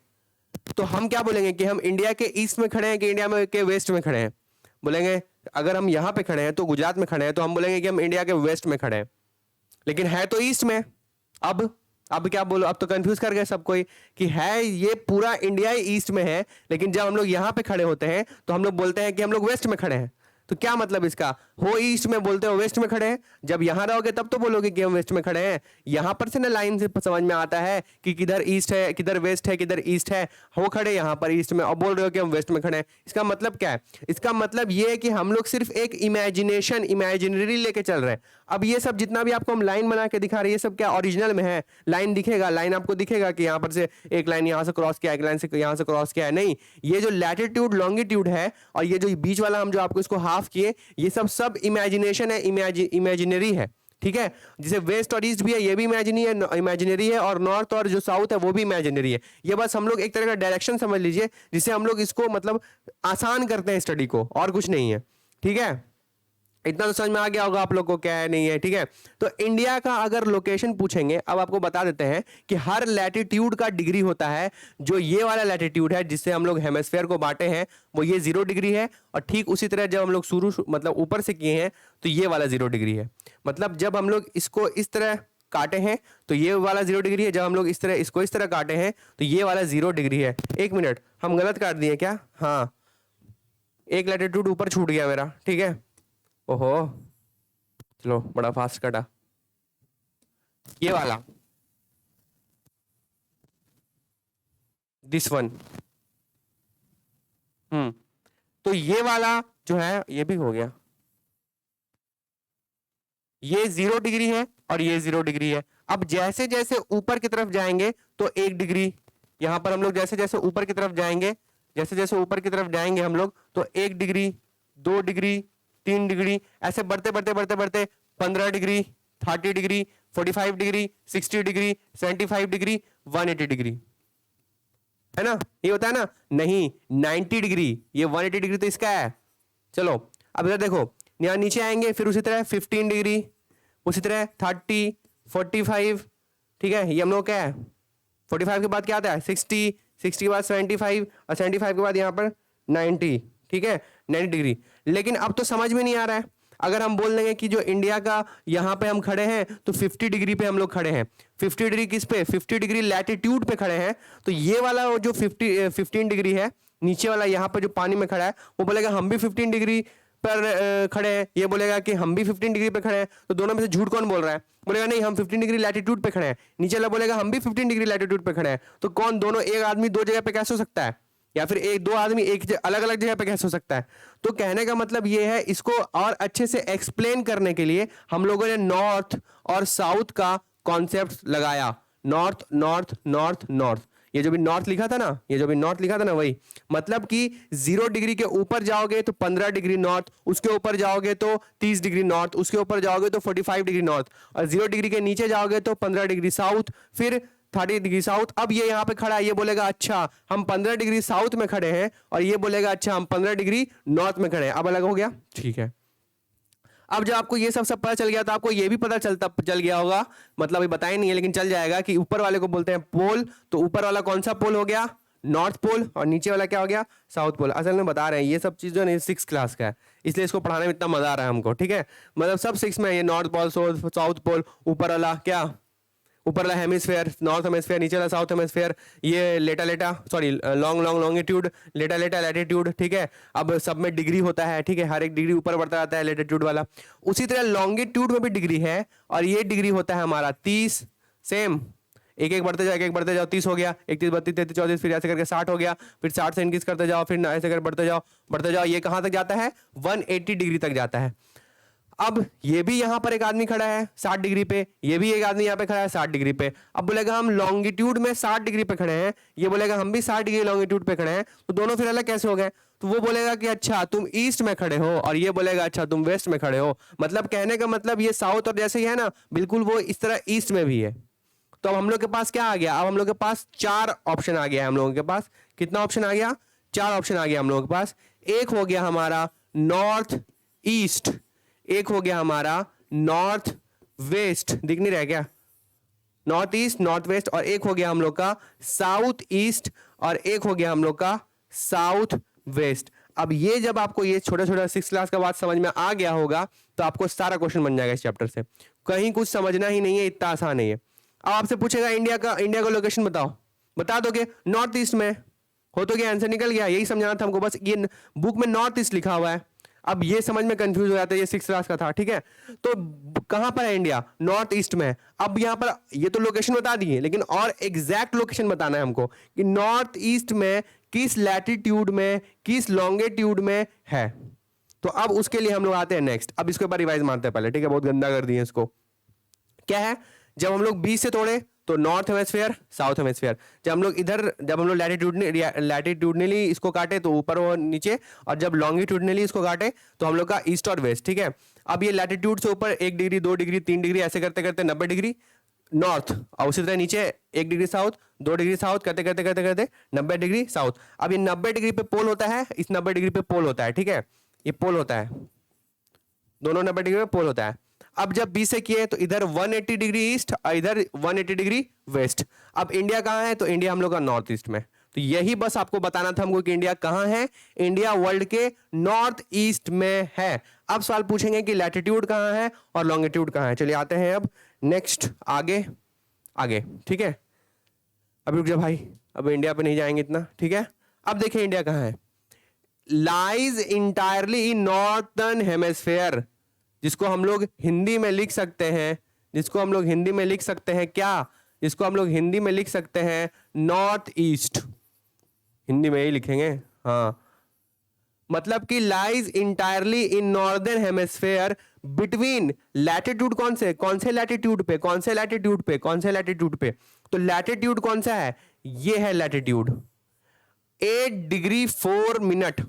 तो हम क्या बोलेंगे कि हम इंडिया के ईस्ट में खड़े हैं कि इंडिया में के वेस्ट में खड़े हैं। बोलेंगे अगर हम यहाँ पे खड़े हैं तो गुजरात में खड़े हैं, तो हम बोलेंगे कि हम इंडिया के वेस्ट में खड़े हैं, लेकिन है तो ईस्ट में। अब क्या बोलो, अब तो कंफ्यूज कर गए सब कोई कि है ये पूरा इंडिया ही ईस्ट में है, लेकिन जब हम लोग यहाँ पे खड़े होते हैं तो हम लोग बोलते हैं कि हम लोग वेस्ट में खड़े हैं। तो क्या मतलब इसका, हो ईस्ट में बोलते हो वेस्ट में खड़े हैं, जब यहां रहोगे तब तो बोलोगे कि हम वेस्ट में खड़े हैं। यहां पर से ना लाइन से समझ में आता है कि किधर ईस्ट है, किधर वेस्ट है, किधर ईस्ट है। हो खड़े यहां पर ईस्ट में और बोल रहे हो कि हम वेस्ट में खड़े हैं, इसका मतलब क्या है, इसका मतलब ये है कि हम लोग सिर्फ एक इमेजिनेशन, इमेजिनरी लेके चल रहे हैं। अब ये सब जितना भी आपको हम लाइन बना के दिखा रहे हैं, ये सब क्या ओरिजिनल में है, लाइन दिखेगा, लाइन आपको दिखेगा कि यहाँ पर से एक लाइन यहाँ से क्रॉस किया, एक लाइन से यहाँ से क्रॉस किया है, नहीं। ये जो लैटिट्यूड लॉन्गिट्यूड है और ये जो बीच वाला हम जो आपको इसको हाफ किए, ये सब इमेजिनेशन है, इमेजिनरी है, ठीक है। जैसे वेस्ट और ईस्ट भी है, ये भी इमेजिनरी है, और नॉर्थ और जो साउथ है वो भी इमेजिनरी है। ये बस हम लोग एक तरह का डायरेक्शन समझ लीजिए जिसे हम लोग इसको मतलब आसान करते हैं स्टडी को, और कुछ नहीं है, ठीक है। इतना तो समझ में आ गया होगा आप लोग को क्या है नहीं है, ठीक है। तो इंडिया का अगर लोकेशन पूछेंगे, अब आपको बता देते हैं कि हर लैटिट्यूड का डिग्री होता है। जो ये वाला लैटिट्यूड है जिससे हम लोग हेमिस्फीयर को बांटे हैं वो ये 0 डिग्री है, और ठीक उसी तरह जब हम लोग शुरू मतलब ऊपर से किए हैं तो ये वाला 0 डिग्री है। मतलब जब हम लोग इसको इस तरह काटे हैं तो ये वाला 0 डिग्री है, जब हम लोग इसको इस तरह काटे हैं तो ये वाला 0 डिग्री है। एक मिनट, हम गलत काट दिए क्या, हाँ एक लैटिट्यूड ऊपर छूट गया मेरा, ठीक है। ओहो चलो बड़ा फास्ट कटा, ये वाला दिस वन, तो ये वाला जो है ये भी हो गया, ये 0 डिग्री है और ये 0 डिग्री है। अब जैसे जैसे ऊपर की तरफ जाएंगे तो 1 डिग्री, यहां पर हम लोग जैसे जैसे ऊपर की तरफ जाएंगे, जैसे जैसे ऊपर की तरफ जाएंगे हम लोग तो 1 डिग्री, 2 डिग्री, 3 डिग्री, ऐसे बढ़ते बढ़ते बढ़ते बढ़ते 15 degree, 30 degree, 45 degree, 60 degree, 75 degree, 180 degree, है ना? ये होता है ना? नहीं, 90 डिग्री, ये 180 डिग्री तो इसका है। चलो अब इधर देखो, यहाँ नीचे आएंगे फिर उसी तरह 15 डिग्री, उसी तरह 30, 45, ठीक है, ये हम लोग क्या है, 45 के बाद क्या आता है 60, 60 के बाद 75 और 75 के बाद यहाँ पर 90, ठीक है, 90 डिग्री। लेकिन अब तो समझ में नहीं आ रहा है, अगर हम बोल देंगे कि जो इंडिया का यहाँ पे हम खड़े हैं तो 50 डिग्री पे हम लोग खड़े हैं। 50 डिग्री किस पे? 50 डिग्री लैटिट्यूड पे खड़े हैं। तो ये वाला जो 15 डिग्री है नीचे वाला, यहाँ पे जो पानी में खड़ा है, वो बोलेगा हम भी 15 डिग्री पर खड़े हैं, ये बोलेगा कि हम भी 15 डिग्री पे खड़े हैं। तो दोनों में से झूठ कौन बोल रहा है? बोलेगा नहीं हम 15 डिग्री लैटिट्यूड पे खड़े हैं। नीचे वाला बोलेगा हम भी 15 डिग्री लैटिट्यूड पे खड़े हैं। तो कौन, दोनों एक आदमी दो जगह पे कैसे हो सकता है? या फिर एक दो आदमी एक अलग अलग जगह पे कैसे हो सकता है? तो कहने का मतलब ये है, इसको और अच्छे से एक्सप्लेन करने के लिए हम लोगों ने नॉर्थ और साउथ का कॉन्सेप्ट लगाया। नॉर्थ नॉर्थ नॉर्थ नॉर्थ, ये जो भी नॉर्थ लिखा था ना, ये जो भी नॉर्थ लिखा था ना, वही मतलब कि 0 डिग्री के ऊपर जाओगे तो 15 डिग्री नॉर्थ, उसके ऊपर जाओगे तो 30 डिग्री नॉर्थ, उसके ऊपर जाओगे तो 45 डिग्री नॉर्थ, और 0 डिग्री के नीचे जाओगे तो 15 डिग्री साउथ, फिर 30 डिग्री साउथ। अब ये यहाँ पे खड़ा है, ये बोलेगा अच्छा हम 15 डिग्री साउथ में खड़े हैं, और ये बोलेगा अच्छा हम 15 डिग्री नॉर्थ में खड़े हैं। अब अलग हो गया, ठीक है। अब जब आपको ये सब पता चल गया तो आपको ये भी पता चल गया होगा, मतलब ये बताया नहीं है लेकिन चल जाएगा, कि ऊपर वाले को बोलते हैं पोल। तो ऊपर वाला कौन सा पोल हो गया? नॉर्थ पोल, और नीचे वाला क्या हो गया? South pole. असल में बता रहे हैं ये सब चीज जो है 6 क्लास का है, इसलिए इसको पढ़ाने में इतना मजा आ रहा है हमको, ठीक है। मतलब सब 6 में, ये नॉर्थ पोल, साउथ पोल, ऊपर वाला क्या, ऊपर वाला हेमिस्फेयर नॉर्थ हेमिस्फेयर, नीचे वाला साउथ हेमिस्फेयर, ये लेटा लेटा सॉरी लॉन्ग लॉन्ग लॉन्गिट्यूड, लेटा लेटा लैटिट्यूड, ठीक है। अब सब में डिग्री होता है, ठीक है, हर एक डिग्री ऊपर बढ़ता रहता है लैटिट्यूड वाला। उसी तरह लॉन्गिट्यूड में भी डिग्री है, और ये डिग्री होता है हमारा 30, सेम एक एक बढ़ते जाओ, एक एक बढ़ते जाओ, 30 हो गया, 31, 32, 33, 34, फिर ऐसे करके 60 हो गया, फिर 60 से इंक्रीज करते जाओ, फिर ऐसे कर बढ़ते जाओ, ये कहाँ तक जाता है? 180 डिग्री तक जाता है। अब ये भी यहां पर एक आदमी खड़ा है 60 डिग्री पे, ये भी एक आदमी यहां पे खड़ा है 60 डिग्री पे। अब बोलेगा हम लॉन्गिट्यूड में 60 डिग्री पे खड़े हैं, ये बोलेगा हम भी 60 डिग्री लॉन्गिट्यूड पे खड़े हैं, तो दोनों फिर अलग कैसे हो गए? तो वो बोलेगा कि अच्छा तुम ईस्ट में खड़े हो, और ये बोलेगा अच्छा तुम वेस्ट में खड़े हो। मतलब कहने का मतलब ये साउथ और जैसे ही है ना, बिल्कुल वो इस तरह ईस्ट में भी है। तो अब हम लोग के पास क्या आ गया? अब हम लोग के पास 4 ऑप्शन आ गया है। हम लोगों के पास कितना ऑप्शन आ गया? 4 ऑप्शन आ गया हम लोगों के पास। एक हो गया हमारा नॉर्थ ईस्ट, एक हो गया हमारा नॉर्थ वेस्ट, दिख नहीं रहा क्या? नॉर्थ ईस्ट, नॉर्थ वेस्ट, और एक हो गया हम लोग का साउथ ईस्ट, और एक हो गया हम लोग का साउथ वेस्ट। अब ये जब आपको ये छोटा छोटा 6 क्लास का बात समझ में आ गया होगा तो आपको सारा क्वेश्चन बन जाएगा इस चैप्टर से, कहीं कुछ समझना ही नहीं है, इतना आसान नहीं है। अब आपसे पूछेगा इंडिया का लोकेशन बताओ, बता दोगे नॉर्थ ईस्ट में, हो तो गया, आंसर निकल गया। यही समझाना था हमको, बस ये बुक में नॉर्थ ईस्ट लिखा हुआ है। अब ये समझ में कंफ्यूज हो जाता है, ये 6 क्लास का था, ठीक है। तो कहां पर है इंडिया? नॉर्थ ईस्ट में। अब यहां पर ये तो लोकेशन बता दिए, लेकिन और एग्जैक्ट लोकेशन बताना है हमको कि नॉर्थ ईस्ट में किस लैटिट्यूड में, किस लॉन्गिट्यूड में है। तो अब उसके लिए हम लोग आते हैं नेक्स्ट। अब इसके ऊपर रिवाइज मारते हैं पहले, ठीक है, बहुत गंदा कर दिए इसको। क्या है? जब हम लोग 20 से तोड़े तो नॉर्थ हेमिस्फीयर, साउथ हेमिस्फीयर। जब हम लोग लैटिट्यूडनली इसको काटे तो ऊपर और नीचे, और जब लॉन्गिट्यूडनली इसको काटे तो हम लोग का ईस्ट और वेस्ट, ठीक है। अब ये लैटिट्यूड से ऊपर 1 डिग्री, 2 डिग्री, 3 डिग्री, ऐसे करते करते 90 डिग्री नॉर्थ, और उसी तरह नीचे 1 डिग्री साउथ, 2 डिग्री साउथ, करते करते करते करते 90 डिग्री साउथ। अब ये 90 डिग्री पे पोल होता है, इस 90 डिग्री पे पोल होता है, ठीक है, ये पोल होता है, दोनों 90 डिग्री पे पोल होता है। अब जब 20 से किए तो इधर 180 डिग्री ईस्ट और इधर 180 डिग्री वेस्ट। अब इंडिया कहाँ है? तो इंडिया हम लोग का नॉर्थ ईस्ट में। तो यही बस आपको बताना था हमको कि इंडिया कहाँ है। इंडिया वर्ल्ड के नॉर्थ ईस्ट में है। अब सवाल पूछेंगे कि लैटिट्यूड कहाँ है और लॉन्गिट्यूड कहाँ है। चलिए आते हैं अब नेक्स्ट, आगे आगे, ठीक है। अब रुक जा भाई, अब इंडिया पे नहीं जाएंगे इतना, ठीक है। अब देखिए इंडिया कहाँ है। लाइज इंटायरली इन नॉर्थर्न हेमिस्फीयर, जिसको हम लोग हिंदी में लिख सकते हैं, जिसको हम लोग हिंदी में लिख सकते हैं क्या? जिसको हम लोग हिंदी में लिख सकते हैं नॉर्थ ईस्ट, हिंदी में ही लिखेंगे, हाँ। मतलब कि lies entirely in northern hemisphere between latitude कौन से लैटिट्यूड पे, कौन से लैटिट्यूड पे, कौन से लैटिट्यूड पे, तो लैटिट्यूड कौन सा है, ये है latitude 8 degree 4 minute,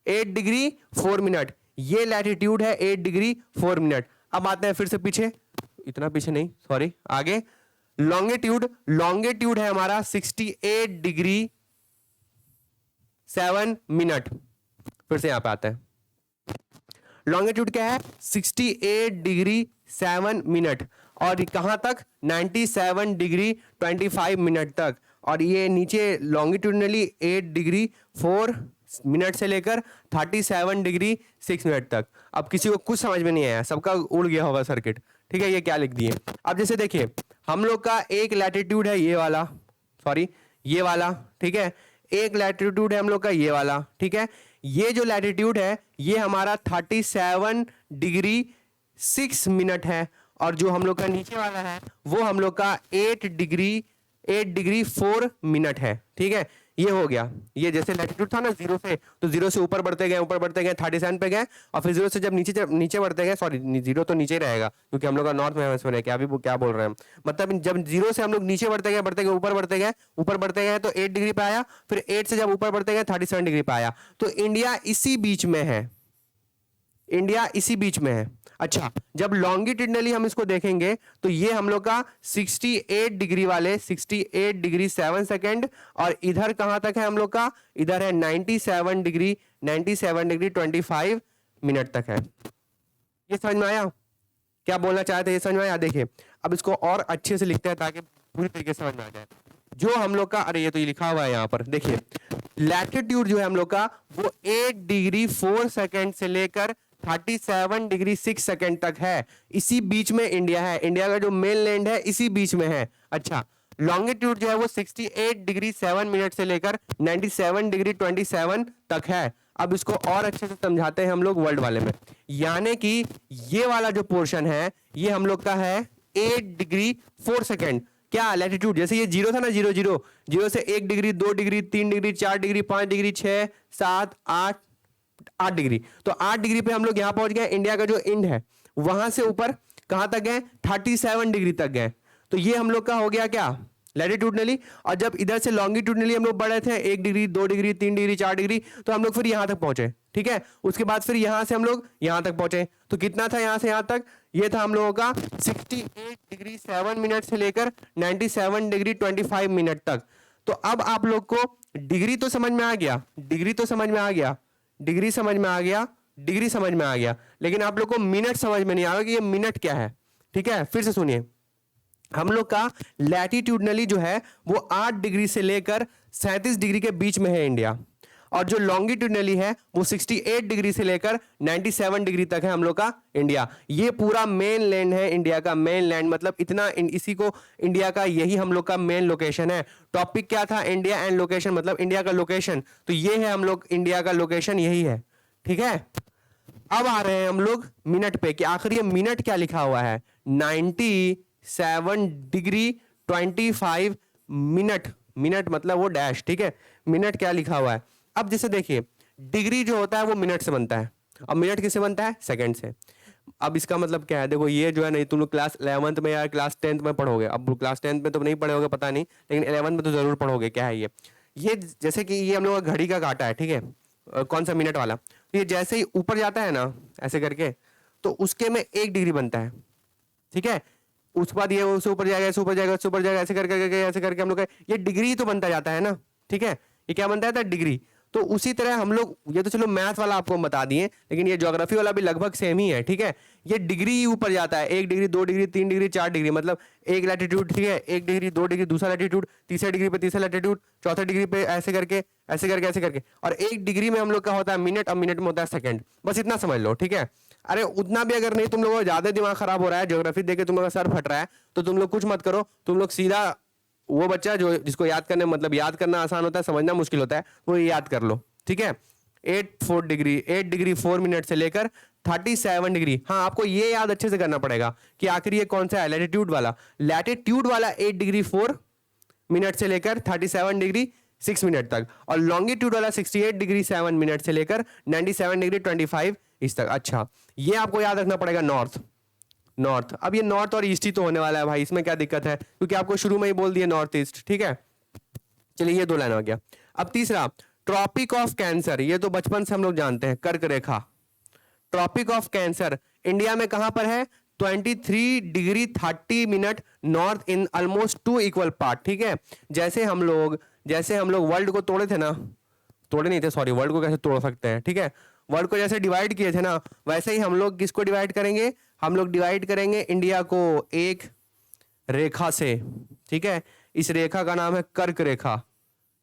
8 degree 4 minute, ये लैटिट्यूड है 8 डिग्री 4 मिनट। अब आते हैं फिर से पीछे, इतना पीछे नहीं सॉरी, आगे लॉन्गिट्यूड, लॉन्गिट्यूड है हमारा 68 डिग्री 7 मिनट। फिर से यहां पे आता है, लॉन्गिट्यूड क्या है 68 डिग्री 7 मिनट, और कहां तक 97 डिग्री 25 मिनट तक, और ये नीचे लॉन्गिट्यूडनली 8 डिग्री 4 मिनट से लेकर 37 डिग्री 6 मिनट तक। अब किसी को कुछ समझ में नहीं आया, सबका उड़ गया होगा सर्किट, ठीक है, ये क्या लिख दिए। अब जैसे देखिए हम लोग का एक लैटिट्यूड है ये वाला, सॉरी ये वाला, ठीक है, एक लैटिट्यूड है हम लोग का ये वाला, ठीक है, ये जो लैटिट्यूड है ये हमारा 37 डिग्री 6 मिनट है, और जो हम लोग का नीचे वाला है वो हम लोग का 8 डिग्री 4 मिनट है, ठीक है। ये हो गया, ये जैसे लैटिट्यूड था ना जीरो से, तो जीरो से ऊपर बढ़ते गए 37 पे गए, और फिर जीरो से जब नीचे बढ़ते गए, सॉरी जीरो तो नीचे ही रहेगा क्योंकि हम लोग का नॉर्थ में हेमिस्फीयर है, क्या भी क्या बोल रहे हैं, मतलब जब जीरो से हम लोग नीचे बढ़ते गए ऊपर बढ़ते गए तो 8 डिग्री पे आया, फिर 8 से जब ऊपर बढ़ते गए 37 डिग्री पे आया, तो इंडिया इसी बीच में है, इंडिया इसी बीच में है। अच्छा, जब लॉन्गिट्यूडनली हम इसको देखेंगे तो ये हम लोग का 68 डिग्री वाले 68 डिग्री 7 सेकेंड, और इधर कहां तक है हम लोग का, इधर है 97 डिग्री 25 मिनट तक है। ये समझ में आया, क्या बोलना चाहते हैं, ये समझ में आया। देखिए अब इसको और अच्छे से लिखते हैं ताकि पूरी तरीके से समझ में आ जाए। जो हम लोग का, अरे ये तो ये लिखा हुआ है यहाँ पर, देखिए लैटिट्यूड जो है हम लोग का वो 8 डिग्री 4 सेकेंड से लेकर 37 डिग्री 6 सेकेंड तक है, इसी बीच में इंडिया है, इंडिया का जो मेन लैंड है इसी बीच में है। अच्छा, लॉन्गिट्यूड जो है वो 68 डिग्री 7 मिनट से लेकर 97 डिग्री 27 तक है। अब इसको और अच्छे से समझाते हैं हम लोग वर्ल्ड वाले में, यानी कि ये वाला जो पोर्शन है ये हम लोग का है 8 डिग्री 4 सेकेंड, क्या लैटिट्यूड, जैसे ये जीरो था ना, जीरो से 1 degree 2 degree 3 degree 4 degree 5 degree 6 7 8 degree, तो 8 डिग्री पे हम लोग यहां पहुंच गए, इंडिया का जो इंड है वहां से ऊपर कहां तक गए 37 डिग्री तक गए, तो ये हम लोग का हो गया क्या लैटिट्यूडनली। और जब इधर से लॉन्गिट्यूडनली हम लोग बढ़े थे 1 डिग्री 2 डिग्री 3 डिग्री 4 डिग्री, तो हम लोग फिर यहां तक पहुंचे, ठीक है। उसके बाद फिर यहां से हम लोग यहां तक पहुंचे, तो कितना था यहां से यहां तक, ये था हम लोगों का 68 डिग्री 7 मिनट से लेकर 97 डिग्री 25 मिनट तक। तो अब आप लोग को डिग्री तो समझ में आ गया, डिग्री समझ में आ गया, लेकिन आप लोग को मिनट समझ में नहीं आएगा कि ये मिनट क्या है, ठीक है। फिर से सुनिए, हम लोग का लैटिट्यूडनली जो है वो 8 डिग्री से लेकर 37 डिग्री के बीच में है इंडिया, और जो लॉन्गिट्यूडनली है वो 68 डिग्री से लेकर 97 डिग्री तक है हम लोग का इंडिया। ये पूरा मेन लैंड है इंडिया का, मेन लैंड मतलब इतना, इसी को इंडिया का, यही हम लोग का मेन लोकेशन है। टॉपिक क्या था, इंडिया एंड लोकेशन, मतलब इंडिया का लोकेशन, तो ये है हम लोग इंडिया का लोकेशन, यही है, ठीक है। अब आ रहे हैं हम लोग मिनट पे कि आखिर ये मिनट क्या लिखा हुआ है, 97 डिग्री 25 मिनट, मिनट मतलब वो डैश, ठीक है, मिनट क्या लिखा हुआ है। अब जैसे देखिए डिग्री जो होता है वो मिनट से बनता है, और मिनट किससे बनता है, सेकंड से। अब इसका मतलब क्या है, देखो ये जो है नहीं, तुम लोग क्लास 11th में या क्लास 10th में पढ़ोगे, अब क्लास 10th में तो नहीं पढ़े होगे पता नहीं, लेकिन 11th में तो जरूर पढ़ोगे। क्या है ये जैसे कि ये हम लोग का घड़ी का कांटा है, ठीक है, कौन सा मिनट वाला, तो ये जैसे ही ऊपर जाता है ना ऐसे करके, तो उसके में 1 डिग्री बनता है, ठीक है। उसके बाद ये उससे ऊपर जाएगा, ऐसे ऊपर जाएगा, उससे ऊपर जाएगा, ऐसे करके हम लोग ये डिग्री तो बनता जाता है ना, ठीक है। ये क्या बनता है, डिग्री। तो उसी तरह हम लोग, ये तो चलो मैथ वाला आपको बता दिए, लेकिन ये ज्योग्राफी वाला भी लगभग सेम ही है, ठीक है। ये डिग्री ही ऊपर जाता है, 1 डिग्री 2 डिग्री 3 डिग्री 4 डिग्री, मतलब एक लैटिट्यूड, ठीक है, 1 डिग्री 2 डिग्री दूसरा लैटिट्यूड, तीसरे डिग्री पे तीसरा लैटिट्यूड, चौथे डिग्री पे ऐसे करके और 1 डिग्री में हम लोग का होता है मिनट, और मिनट में होता है सेकंड, बस इतना समझ लो, ठीक है। अरे उतना भी अगर नहीं, तुम लोगों को ज्यादा दिमाग खराब हो रहा है, ज्योग्राफी देख के तुम लोगों का सर फट रहा है, तो तुम लोग कुछ मत करो, तुम लोग सीधा वो बच्चा जो जिसको याद करने, मतलब याद करना आसान होता है, समझना मुश्किल होता है, वो याद कर लो, ठीक है। 8 डिग्री 4 मिनट से लेकर 37 डिग्री, हाँ आपको ये याद अच्छे से करना पड़ेगा कि आखिर ये कौन सा है, लैटिट्यूड वाला 8 डिग्री 4 मिनट से लेकर 37 डिग्री 6 मिनट तक, और लॉन्गिट्यूड वाला 68 डिग्री 7 मिनट से लेकर 97 डिग्री 25 इस तक। अच्छा, ये आपको याद रखना पड़ेगा नॉर्थ। नॉर्थ, अब ये नॉर्थ और ईस्ट ही तो होने वाला है भाई, इसमें क्या दिक्कत है, क्योंकि आपको शुरू में ही बोल दिया नॉर्थ ईस्ट। ठीक है, चलिए ये 2 लाइन हो गया। अब तीसरा, ट्रॉपिक ऑफ कैंसर, ये तो बचपन से हम लोग जानते हैं, कर्क रेखा। ट्रॉपिक ऑफ कैंसर इंडिया में कहां पर है? 23 degree 30 minute north in almost 2 equal part. ठीक है, जैसे हम लोग वर्ल्ड को तोड़े थे ना, तोड़े नहीं थे सॉरी, वर्ल्ड को कैसे तोड़ सकते हैं। ठीक है, वर्ल्ड को जैसे डिवाइड किए थे ना, वैसे ही हम लोग किसको डिवाइड करेंगे? हम लोग डिवाइड करेंगे इंडिया को एक रेखा से। ठीक है, इस रेखा का नाम है कर्क रेखा,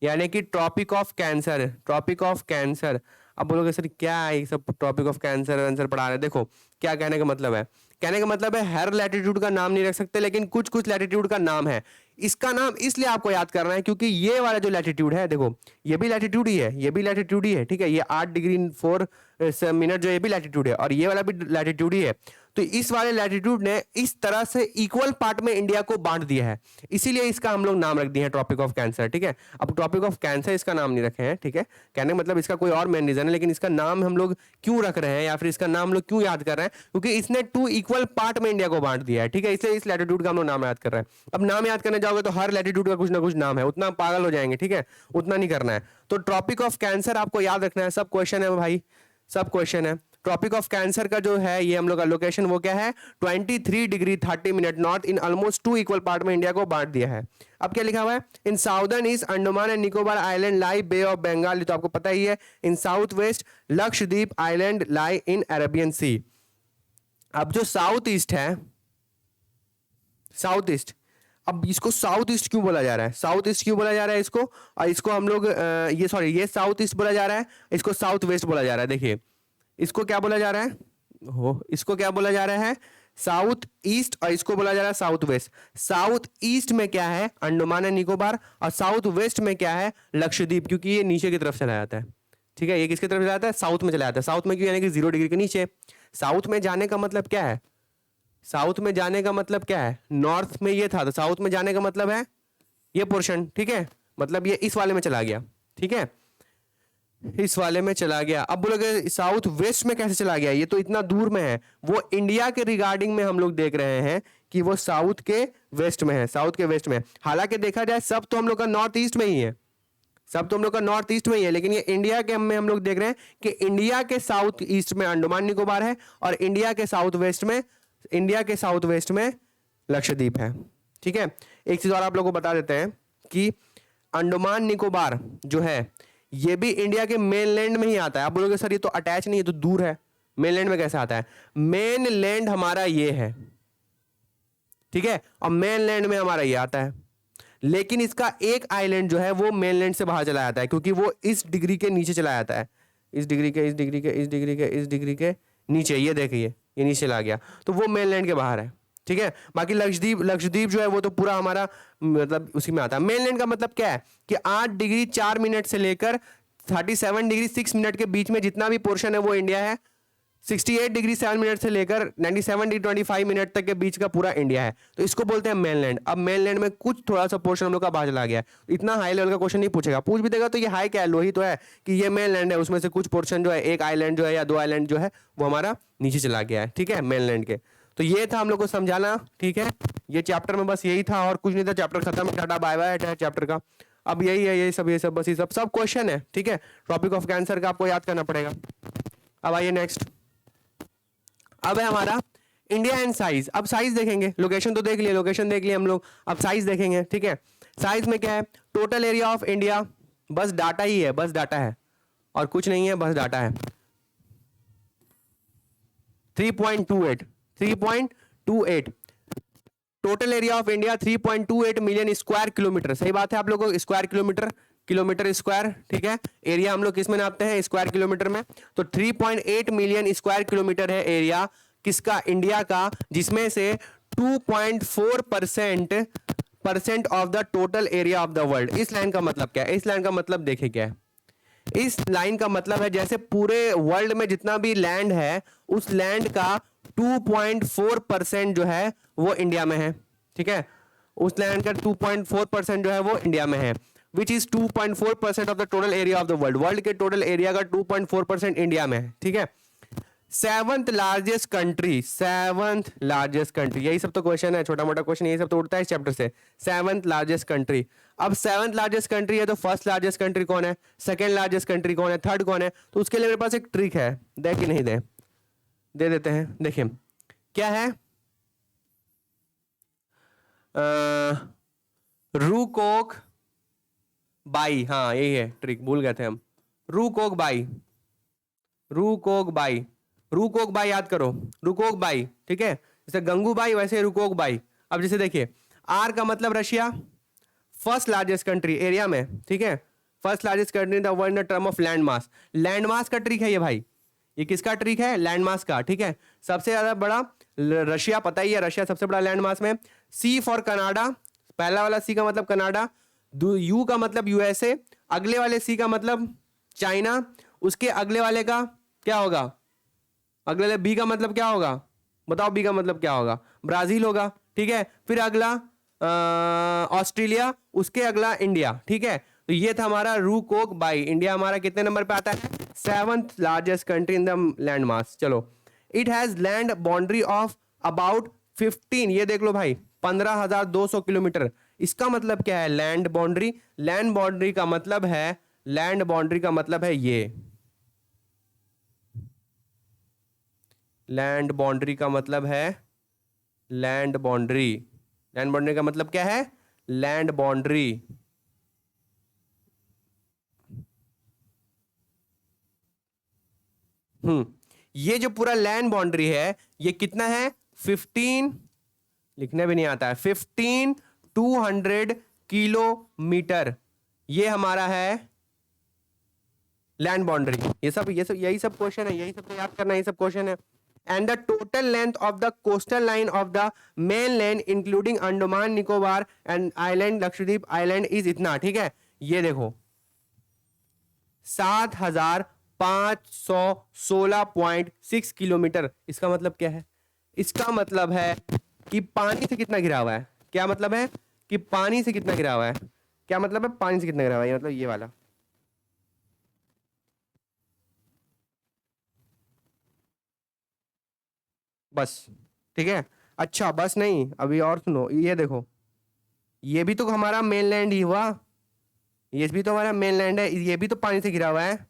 यानी कि tropic of cancer. Tropic of cancer, अब बोलोगे सर क्या है ये सब ट्रॉपिक ऑफ कैंसर आंसर पढ़ा रहे हैं? देखो क्या कहने का मतलब है, कहने का मतलब है हर लैटिट्यूड का नाम नहीं रख सकते, लेकिन कुछ कुछ लैटिट्यूड का नाम है। इसका नाम इसलिए आपको याद करना है क्योंकि ये वाला जो लैटिट्यूड है, देखो ये भी लैटिट्यूड ही है, ये भी लैटिट्यूड ही है। ठीक है, ये 8 डिग्री 4 मिनट जो ये भी लैटिट्यूड है, और ये वाला भी लैटिट्यूड ही है। तो इस वाले लैटिट्यूड ने इस तरह से इक्वल पार्ट में इंडिया को बांट दिया है, इसीलिए इसका हम लोग नाम रख दिए हैं ट्रॉपिक ऑफ कैंसर। ठीक है, अब ट्रॉपिक ऑफ कैंसर इसका नाम नहीं रखे हैं। ठीक है, कहने का मतलब इसका कोई और मेन रीजन है, लेकिन इसका नाम हम लोग क्यों रख रहे हैं या फिर इसका नाम हम लोग क्यों याद कर रहे हैं, क्योंकि इसने 2 इक्वल पार्ट में इंडिया को बांट दिया है। ठीक है, इसलिए इस लैटिट्यूड का हम लोग नाम याद कर रहे हैं। अब नाम याद करने जाओगे तो हर लैटिट्यूड का कुछ ना कुछ नाम है, उतना पागल हो जाएंगे। ठीक है, उतना नहीं करना है। तो ट्रॉपिक ऑफ कैंसर आपको याद रखना है, सब क्वेश्चन है भाई, सब क्वेश्चन है। ट्रॉपिक ऑफ कैंसर का जो है ये हम लोग का लोकेशन वो क्या है? 23 degree 30 minute north in almost 2 equal part में इंडिया को बांट दिया है। अब क्या लिखा हुआ है? In southern east Andaman and Nicobar island lie bay of Bengal, ये तो आपको पता ही है। In south west Lakshadweep island lie in Arabian Sea. अब जो साउथ ईस्ट है, साउथ ईस्ट, अब इसको साउथ ईस्ट क्यों बोला जा रहा है? साउथ ईस्ट क्यों बोला जा रहा है इसको? और इसको हम लोग ये साउथ ईस्ट बोला जा रहा है, इसको साउथ वेस्ट बोला जा रहा है। देखिए इसको क्या बोला जा रहा है, इसको क्या बोला जा रहा है? साउथ ईस्ट, और इसको बोला जा रहा है साउथ वेस्ट। साउथ ईस्ट में क्या है? अंडमान एंड निकोबार, और साउथ वेस्ट में क्या है? लक्षद्वीप, क्योंकि ये नीचे की तरफ चला जाता है। ठीक है, ये किसकी तरफ चला जाता है? साउथ में चला जाता है। साउथ में क्यों? यानी कि 0 डिग्री के नीचे। साउथ में जाने का मतलब क्या है? साउथ में जाने का मतलब क्या है? नॉर्थ में ये था, तो साउथ में जाने का मतलब है ये पोर्शन। ठीक है, मतलब ये इस वाले में चला गया। ठीक है, इस वाले में चला गया। अब बोलोगे साउथ वेस्ट में कैसे चला गया? ये तो इतना दूर में है। वो इंडिया के रिगार्डिंग में हम लोग देख रहे हैं कि वो साउथ के वेस्ट में है, साउथ के वेस्ट में। हालांकि देखा जाए सब तो हम लोग का नॉर्थ ईस्ट में ही है, सब तो हम लोग का नॉर्थ ईस्ट में ही है, लेकिन ये इंडिया के में हम लोग देख रहे हैं कि इंडिया के साउथ ईस्ट में अंडमान निकोबार है, और इंडिया के साउथ वेस्ट में लक्षद्वीप है। ठीक है, एक चीज और आप लोगों को बता देते हैं कि अंडमान निकोबार जो है ये भी इंडिया के मेनलैंड में ही आता है। आप बोलोगे सर ये तो अटैच नहीं है, तो दूर है, मेनलैंड में कैसे आता है? मेनलैंड हमारा ये है, ठीक है, और मेनलैंड में हमारा ये आता है, लेकिन इसका एक आइलैंड जो है वो मेनलैंड से बाहर चला जाता है, क्योंकि वो इस डिग्री के नीचे चला जाता है, इस डिग्री के नीचे। ये देखिए ये नीचे चला गया, तो वो मेनलैंड के बाहर है। ठीक है, बाकी लक्षद्वीप जो है वो तो पूरा हमारा मतलब उसी में आता है। मेनलैंड का मतलब क्या है कि 8 डिग्री 4 मिनट से लेकर 37 डिग्री 6 मिनट के बीच में जितना भी पोर्शन है वो इंडिया है। 68 डिग्री 7 मिनट से लेकर 97 डिग्री 25 मिनट तक के बीच का पूरा इंडिया है, तो इसको बोलते हैं मेनलैंड। अब मेनलैंड में कुछ थोड़ा सा पोर्शन हम लोग का बाहर चला गया है, इतना हाई लेवल का क्वेश्चन नहीं पूछेगा, पूछ भी देगा तो ये हाई क्या है, लो ही तो है कि ये मेनलैंड है, उसमें से कुछ पोर्शन जो है, एक आइलैंड जो है या 2 आइलैंड जो है वो हमारा नीचे चला गया है। ठीक है, मेनलैंड के। तो ये था हम लोग को समझाना। ठीक है, ये चैप्टर में बस यही था और कुछ नहीं था, चैप्टर खत्म, टाटा बाय बाय है चैप्टर का। अब यही है, ये सब बस ये सब क्वेश्चन है। ठीक है, ट्रॉपिक ऑफ कैंसर का आपको याद करना पड़ेगा। अब आइए नेक्स्ट, अब है हमारा इंडिया एंड साइज। अब साइज देखेंगे, लोकेशन तो देख लिया, लोकेशन देख लिया हम लोग, अब साइज देखेंगे। ठीक है, साइज में क्या है? टोटल एरिया ऑफ इंडिया, बस डाटा ही है, बस डाटा है और कुछ नहीं है, बस डाटा है। 3.28 total area of India 3.28 million square kilometre. सही बात है आप लोगों को, स्क्वायर किलोमीटर स्क्वायर। ठीक है, एरिया हम लोग किस में नापते हैं? स्क्वायर किलोमीटर में। तो 3.8 मिलियन स्क्वायर किलोमीटर है एरिया किसका? इंडिया का, जिसमें से 2.4% of the total area of the world. इस लाइन का मतलब क्या है? इस लाइन का मतलब देखे क्या है? इस लाइन का मतलब है जैसे पूरे वर्ल्ड में जितना भी लैंड है उस लैंड का 2.4% जो है वो इंडिया में है। ठीक है, उस लैंड का 2.4% जो है वो इंडिया में है, which is 2.4% of the total area of the world. World के टोटल एरिया का 2.4% इंडिया में है। ठीक है, seventh largest country, seventh largest country, यही सब तो क्वेश्चन है, छोटा मोटा क्वेश्चन यही सब तो उठता है इस चैप्टर से। सेवंथ लार्जेस्ट कंट्री, अब सेवंथ लार्जेस्ट कंट्री है तो फर्स्ट लार्जेस्ट कंट्री कौन है, सेकंड लार्जेस्ट कंट्री कौन है, थर्ड कौन है, तो उसके लिए मेरे पास एक ट्रिक है, दे कि नहीं दे, दे देते हैं। देखिए क्या है, रूकोक बाई, हाँ यही है ट्रिक, भूल गए थे हम। रूकोक बाई, रूकोक बाई, रूकोक बाई याद करो, रूकोक बाई, ठीक है, जैसे गंगूबाई वैसे रुकोक बाई। अब जैसे देखिए आर का मतलब Russia, first largest country area में, ठीक है, first largest country the world in term of land mass, land mass का ट्रिक है ये भाई, ये किसका ट्रिक है, लैंड मास का, ठीक है, सबसे ज्यादा बड़ा रशिया, पता ही है रशिया सबसे बड़ा लैंड मास में। सी फॉर कनाडा, पहला वाला सी का मतलब कनाडा, यू का मतलब यूएसए, अगले वाले सी का मतलब चाइना, उसके अगले वाले का क्या होगा, अगले वाले बी का मतलब क्या होगा, बताओ बी का मतलब क्या होगा, ब्राजील होगा, ठीक है, फिर अगला ऑस्ट्रेलिया, उसके अगला इंडिया, ठीक है, तो ये था हमारा रूकोक बाई। इंडिया हमारा कितने नंबर पे आता है, seventh largest country in the land mass. चलो, it has land boundary of about 15, ये देख लो भाई 15,200 किलोमीटर। इसका मतलब क्या है, लैंड बाउंड्री, लैंड बाउंड्री का मतलब है, लैंड बाउंड्री का मतलब है ये, लैंड बाउंड्री का मतलब है, लैंड बाउंड्री, लैंड बाउंड्री का मतलब क्या है, लैंड बाउंड्री, ये जो पूरा लैंड बाउंड्री है ये कितना है, 15, लिखने भी नहीं आता है, 15,200 किलोमीटर, ये हमारा है लैंड बाउंड्री। ये सब यही सब क्वेश्चन है, यही सब तो याद करना, यही सब क्वेश्चन है। And the total length of the coastal line of the main land including Andaman Nicobar and island Lakshadweep island is इतना, ठीक है, ये देखो 7,516.6 किलोमीटर। इसका मतलब क्या है, इसका मतलब है कि पानी से कितना घिरा हुआ है, क्या मतलब है कि पानी से कितना घिरा हुआ है, क्या मतलब है पानी से कितना घिरा हुआ है, मतलब ये वाला, बस, ठीक है। अच्छा बस नहीं, अभी और सुनो, ये देखो, ये भी तो हमारा मेनलैंड ही हुआ, ये भी तो हमारा मेनलैंड है, ये भी तो पानी से घिरा हुआ है,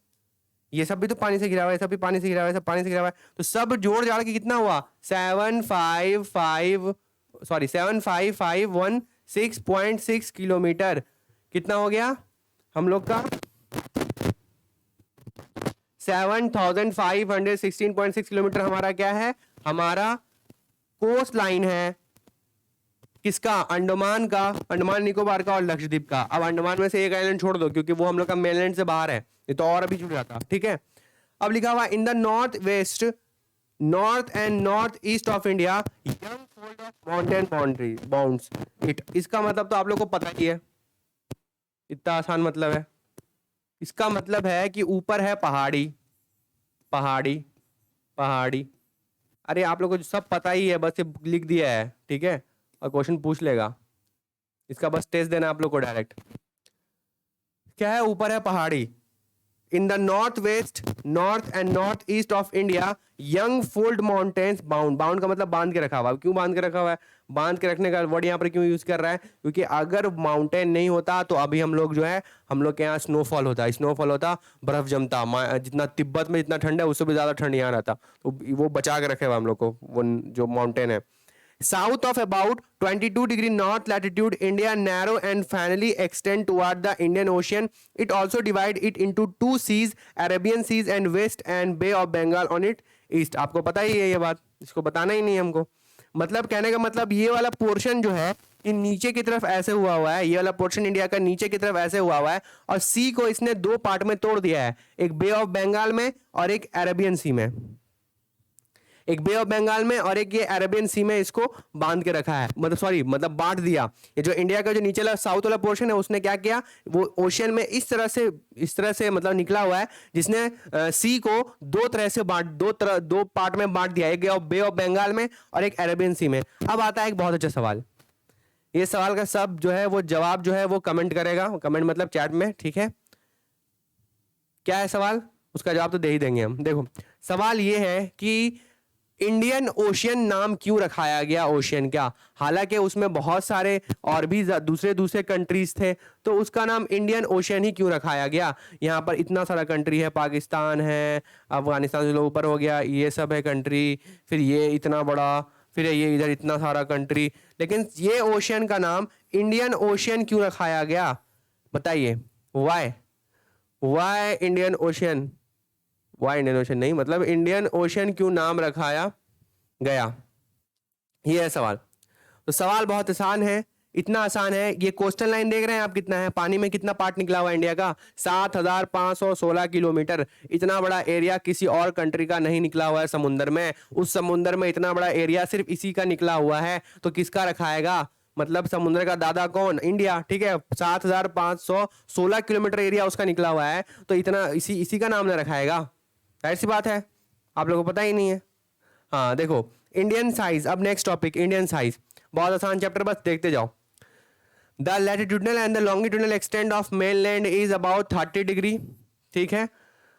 ये सब भी तो पानी से घिरा हुआ है, सब भी पानी से घिरा हुआ है, सब पानी से घिरा हुआ है, तो सब जोड़ जाड़ के कितना हुआ, 75516.6 किलोमीटर, कितना हो गया हम लोग का, 7,516.6 किलोमीटर हमारा क्या है, हमारा कोस्ट लाइन है, किसका, अंडमान का, अंडमान निकोबार का और लक्षद्वीप का। अब अंडमान में से एक आइलैंड छोड़ दो क्योंकि वो हम लोग का मेनलैंड से बाहर है, ये तो और अभी जुड़ जाता, ठीक है। अब लिखा हुआ in the north west, north and north east of India young fold of mountain boundary bounds it, इसका मतलब तो आप लोग को पता ही है, इतना आसान मतलब है, इसका मतलब है कि ऊपर है पहाड़ी, पहाड़ी, पहाड़ी, अरे आप लोग को सब पता ही है, बस ये लिख दिया है, ठीक है, और क्वेश्चन पूछ लेगा, इसका बस टेस्ट देना आप लोग को डायरेक्ट। क्या है, ऊपर है पहाड़ी, in the north west, north and north east of India young fold mountains bound, bound का मतलब बांध के रखा हुआ, क्यों बांध के रखा हुआ है, बांध के रखने का वर्ड यहाँ पर क्यों यूज कर रहा है, क्योंकि अगर माउंटेन नहीं होता तो अभी हम लोग जो है, हम लोग के यहाँ स्नोफॉल होता, स्नोफॉल होता, बर्फ जमता, जितना तिब्बत में जितना ठंड है उससे भी ज्यादा ठंड यहाँ रहता, तो वो बचा के रखे हुआ हम लोग को, वो जो माउंटेन है। South of about 22 degree north latitude, India narrow and finally extend toward the Indian Ocean. It also divide it into two seas, Arabian Seas and West and Bay of Bengal on it east. आपको पता ही है ये बात, इसको बताना ही नहीं हमको। मतलब कहने का मतलब ये वाला पोर्शन जो है ये नीचे की तरफ ऐसे हुआ है, ये वाला पोर्शन इंडिया का नीचे की तरफ ऐसे हुआ है, और सी को इसने दो पार्ट में तोड़ दिया है, एक बे ऑफ बंगाल में और एक अरेबियन सी में, एक बे ऑफ बंगाल में और एक ये अरेबियन सी में इसको बांध के रखा है, मतलब सॉरी मतलब बांट दिया। ये जो इंडिया का जो नीचे वाला साउथ वाला पोर्शन है उसने क्या किया, वो ओशियन में इस तरह से मतलब निकला हुआ है, जिसने सी को दो तरह से दो पार्ट में बांट दिया, एक बे ऑफ बंगाल में और एक अरेबियन सी में। अब आता है एक बहुत अच्छा सवाल, ये सवाल का सब जो है वो जवाब जो है वो कमेंट करेगा, कमेंट मतलब चैट में, ठीक है। क्या है सवाल, उसका जवाब तो दे ही देंगे हम। देखो सवाल ये है कि इंडियन ओशियन नाम क्यों रखाया गया ओशियन का? हालांकि उसमें बहुत सारे और भी दूसरे दूसरे कंट्रीज थे, तो उसका नाम इंडियन ओशियन ही क्यों रखाया गया? यहाँ पर इतना सारा कंट्री है, पाकिस्तान है, अफगानिस्तान से ऊपर हो गया, ये सब है कंट्री, फिर ये इतना बड़ा, फिर ये इधर इतना सारा कंट्री, लेकिन ये ओशियन का नाम इंडियन ओशियन क्यों रखाया गया? बताइए, why? Why Indian ocean? Why Indian ocean नहीं, मतलब इंडियन ओशियन क्यों नाम रखाया गया, ये है सवाल। तो सवाल बहुत आसान है, इतना आसान है, ये कोस्टल लाइन देख रहे हैं आप कितना है, पानी में कितना पार्ट निकला हुआ है इंडिया का? 7516 किलोमीटर। इतना बड़ा एरिया किसी और कंट्री का नहीं निकला हुआ है समुद्र में। उस समुद्र में इतना बड़ा एरिया सिर्फ इसी का निकला हुआ है, तो किसका रखाएगा? मतलब समुद्र का दादा कौन? इंडिया, ठीक है। 7516 किलोमीटर एरिया उसका निकला हुआ है, तो इतना इसी का नाम ना रखाएगा? ऐसी बात है, आप लोगों को पता ही नहीं है। हाँ देखो, इंडियन साइज। अब नेक्स्ट टॉपिक, इंडियन साइज। बहुत आसान चैप्टर, बस देखते जाओ। The latitudinal and the longitudinal extent of mainland is about 30 degree, ठीक है।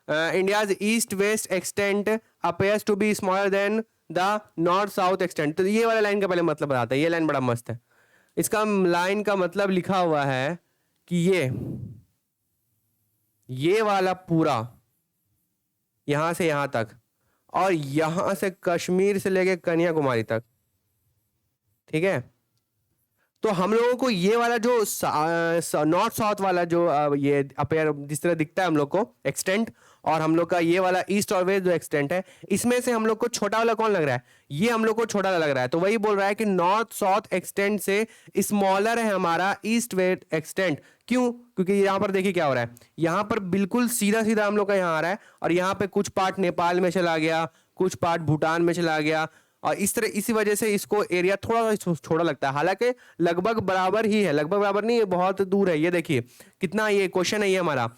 India's east west extent appears to be smaller than the north south extent. तो ये वाला लाइन का पहले मतलब बताता है, ये लाइन बड़ा मस्त है। इसका लाइन का मतलब लिखा हुआ है कि ये वाला पूरा यहां से यहां तक, और यहां से कश्मीर से लेके कन्याकुमारी तक, ठीक है। तो हम लोगों को ये वाला जो नॉर्थ साउथ वाला जो ये अपेयर जिस तरह दिखता है हम लोग को एक्सटेंट, और हम लोग का ये वाला ईस्ट और वेस्ट जो एक्सटेंट है, इसमें से हम लोग को छोटा वाला कौन लग रहा है? ये हम लोग को छोटा लग रहा है। तो वही बोल रहा है कि नॉर्थ साउथ एक्सटेंट से स्मॉलर है हमारा ईस्ट वेस्ट एक्सटेंट। क्यों? क्योंकि यहाँ पर देखिए क्या हो रहा है, यहाँ पर बिल्कुल सीधा सीधा हम लोग का यहाँ आ रहा है, और यहाँ पे कुछ पार्ट नेपाल में चला गया, कुछ पार्ट भूटान में चला गया, और इस तरह इसी वजह से इसको एरिया थोड़ा सा छोटा लगता है। हालांकि लगभग बराबर ही है, लगभग बराबर नहीं है, बहुत दूर है। ये देखिए कितना, ये क्वेश्चन है ये हमारा,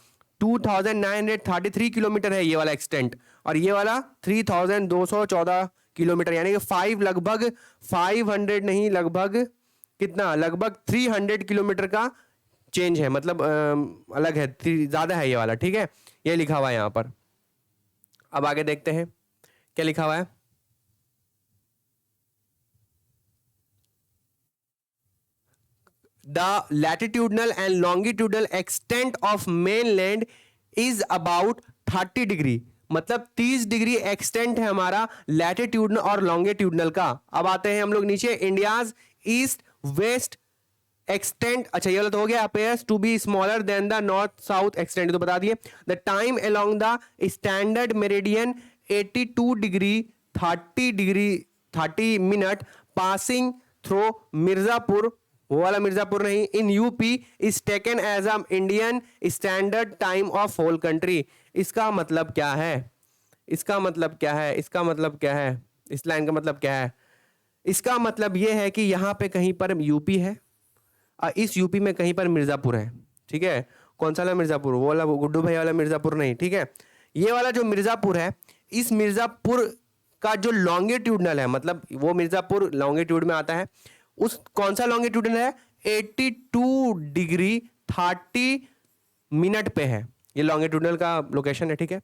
2933 किलोमीटर है ये वाला एक्सटेंट, और ये वाला 3214 किलोमीटर, यानी कि 5 लगभग 500 नहीं, लगभग कितना, लगभग 300 किलोमीटर का चेंज है, मतलब अलग है, ज्यादा है ये वाला, ठीक है। ये लिखा हुआ है यहां पर। अब आगे देखते हैं क्या लिखा हुआ है। The latitudinal and longitudinal extent of mainland is about 30 degree, मतलब 30 डिग्री एक्सटेंट है हमारा लैटिट्यूडनल और लॉन्गिट्यूडनल का। अब आते हैं हम लोग नीचे, इंडियाज ईस्ट वेस्ट एक्सटेंट। अच्छा ये वाला तो हो गया, appears to be smaller than the north south extent, तो बता दिए। The time along the standard meridian 82 degree 30 minute passing through Mirzapur, वो वाला मिर्जापुर नहीं, in UP is taken as a Indian standard time of whole country. इसका मतलब क्या है? इसका मतलब क्या है? इसका मतलब क्या है? इस लाइन का मतलब क्या है? इसका मतलब यह है कि यहाँ पे कहीं पर यूपी है, और इस यूपी में कहीं पर मिर्जापुर है, ठीक है। कौन सा वाला मिर्जापुर? वो वाला गुड्डू भाई वाला मिर्जापुर नहीं, ठीक है। ये वाला जो मिर्जापुर है, इस मिर्जापुर का जो लॉन्गिट्यूडनल है, मतलब वो मिर्जापुर लॉन्गिट्यूड में आता है, उस कौन सा लॉन्गिट्यूडनल है? 82 डिग्री 30 मिनट पे है, ये लॉन्गिट्यूडनल का लोकेशन है, ठीक है।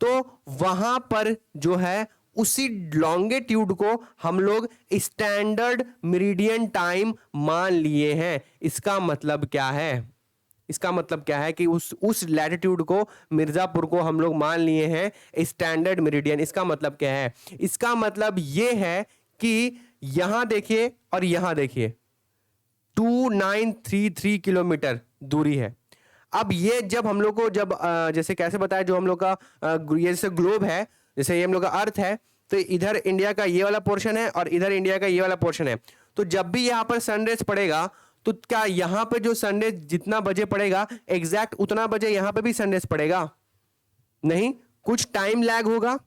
तो वहां पर जो है उसी लॉन्गिट्यूड को हम लोग स्टैंडर्ड मेरिडियन टाइम मान लिए हैं। इसका मतलब क्या है? इसका मतलब क्या है कि उस लैटिट्यूड को, मिर्जापुर को हम लोग मान लिए हैं स्टैंडर्ड मेरिडियन। इसका मतलब क्या है? इसका मतलब यह है कि यहां देखिए और यहां देखिए 2933 किलोमीटर दूरी है। अब ये जब हम लोग को, जब जैसे कैसे बताया, जो हम लोग का ये जैसे ग्लोब है, जैसे ये हम लोग का अर्थ है, तो इधर इंडिया का ये वाला पोर्शन है और इधर इंडिया का ये वाला पोर्शन है। तो जब भी यहां पर सनरेज पड़ेगा, तो क्या यहां पे जो सनरेज जितना बजे पड़ेगा एग्जैक्ट उतना बजे यहां पे भी सनरेज पड़ेगा? नहीं, कुछ टाइम लैग होगा।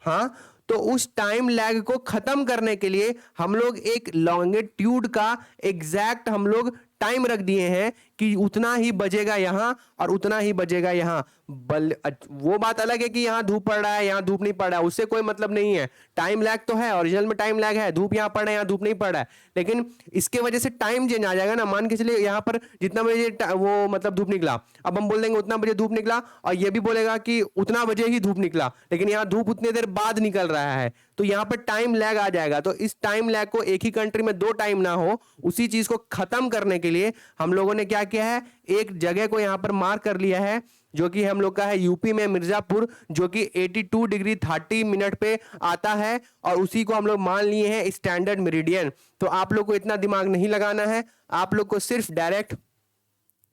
हाँ, तो उस टाइम लैग को खत्म करने के लिए हम लोग एक लॉन्गिट्यूड का एग्जैक्ट हम लोग टाइम रख दिए हैं कि उतना ही बजेगा यहाँ और उतना ही बजेगा यहाँ। वो बात अलग है कि यहाँ धूप पड़ रहा है यहाँ धूप नहीं पड़ रहा है, उससे कोई मतलब नहीं है। टाइम लैग तो है, ओरिजिनल में टाइम लैग है, धूप यहाँ पड़ रहा है यहाँ धूप नहीं पड़ रहा है, लेकिन इसके वजह से टाइम चेंज आ जाएगा ना। मान के चलिए यहाँ पर जितना बजे वो मतलब धूप निकला, अब हम बोल देंगे उतना बजे धूप निकला, और ये भी बोलेगा कि उतना बजे ही धूप निकला, लेकिन यहाँ धूप उतने देर बाद निकल रहा है, तो यहाँ पर टाइम लैग आ जाएगा। तो इस टाइम लैग को एक ही कंट्री में दो टाइम ना हो, उसी चीज को खत्म करने के लिए हम लोगों ने क्या किया है, एक जगह को यहाँ पर मार्क कर लिया है, जो कि हम लोग का है यूपी में मिर्जापुर, जो कि 82 डिग्री 30 मिनट पे आता है, और उसी को हम लोग मान लिए हैं स्टैंडर्ड मेरिडियन। तो आप लोग को इतना दिमाग नहीं लगाना है, आप लोग को सिर्फ डायरेक्ट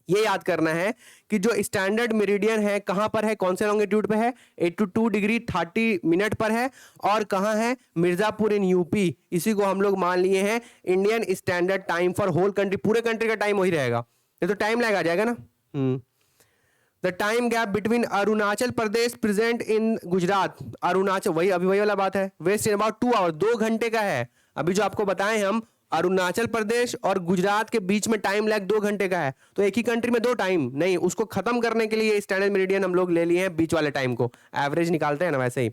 ये याद करना है कि जो स्टैंडर्ड मेरिडियन है कहां पर है, कौन से लॉन्गिट्यूड पे है, 82 डिग्री 30 मिनट पर है, और कहां है, मिर्जापुर इन यूपी। इसी को हम लोग मान लिए हैं Indian standard time for whole country. पूरे कंट्री का टाइम वही रहेगा, ये तो टाइम लैग आ जाएगा ना। The time gap between Arunachal Pradesh present in Gujarat, Arunachal वही वाला बात है, वेस्ट इन अबाउट 2 आवर, 2 घंटे का है। अभी जो आपको बताएं हम, अरुणाचल प्रदेश और गुजरात के बीच में टाइम लैग 2 घंटे का है, तो एक ही कंट्री में 2 टाइम नहीं, उसको खत्म करने के लिए स्टैंडर्ड मेरिडियन हम लोग ले लिए हैं, बीच वाले टाइम को एवरेज निकालते हैं ना वैसे ही।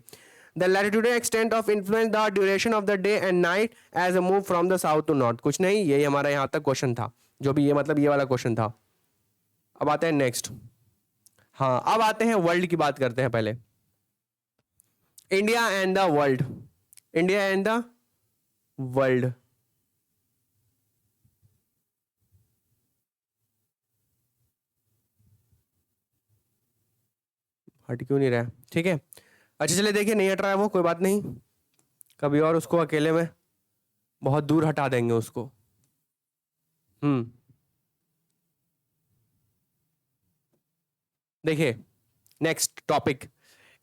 The latitudinal extent of influence the duration of the day and night as a move from the south to north. कुछ नहीं, यही हमारा यहाँ तक क्वेश्चन था, जो भी ये मतलब ये वाला क्वेश्चन था। अब आते हैं नेक्स्ट। हाँ, अब आते हैं वर्ल्ड की बात करते हैं पहले। India and the world, India and the world. हट क्यों नहीं रहा है, ठीक है। अच्छा चलिए देखिए, नहीं हट रहा है वो, कोई बात नहीं, कभी और उसको अकेले में बहुत दूर हटा देंगे उसको। देखिए next topic,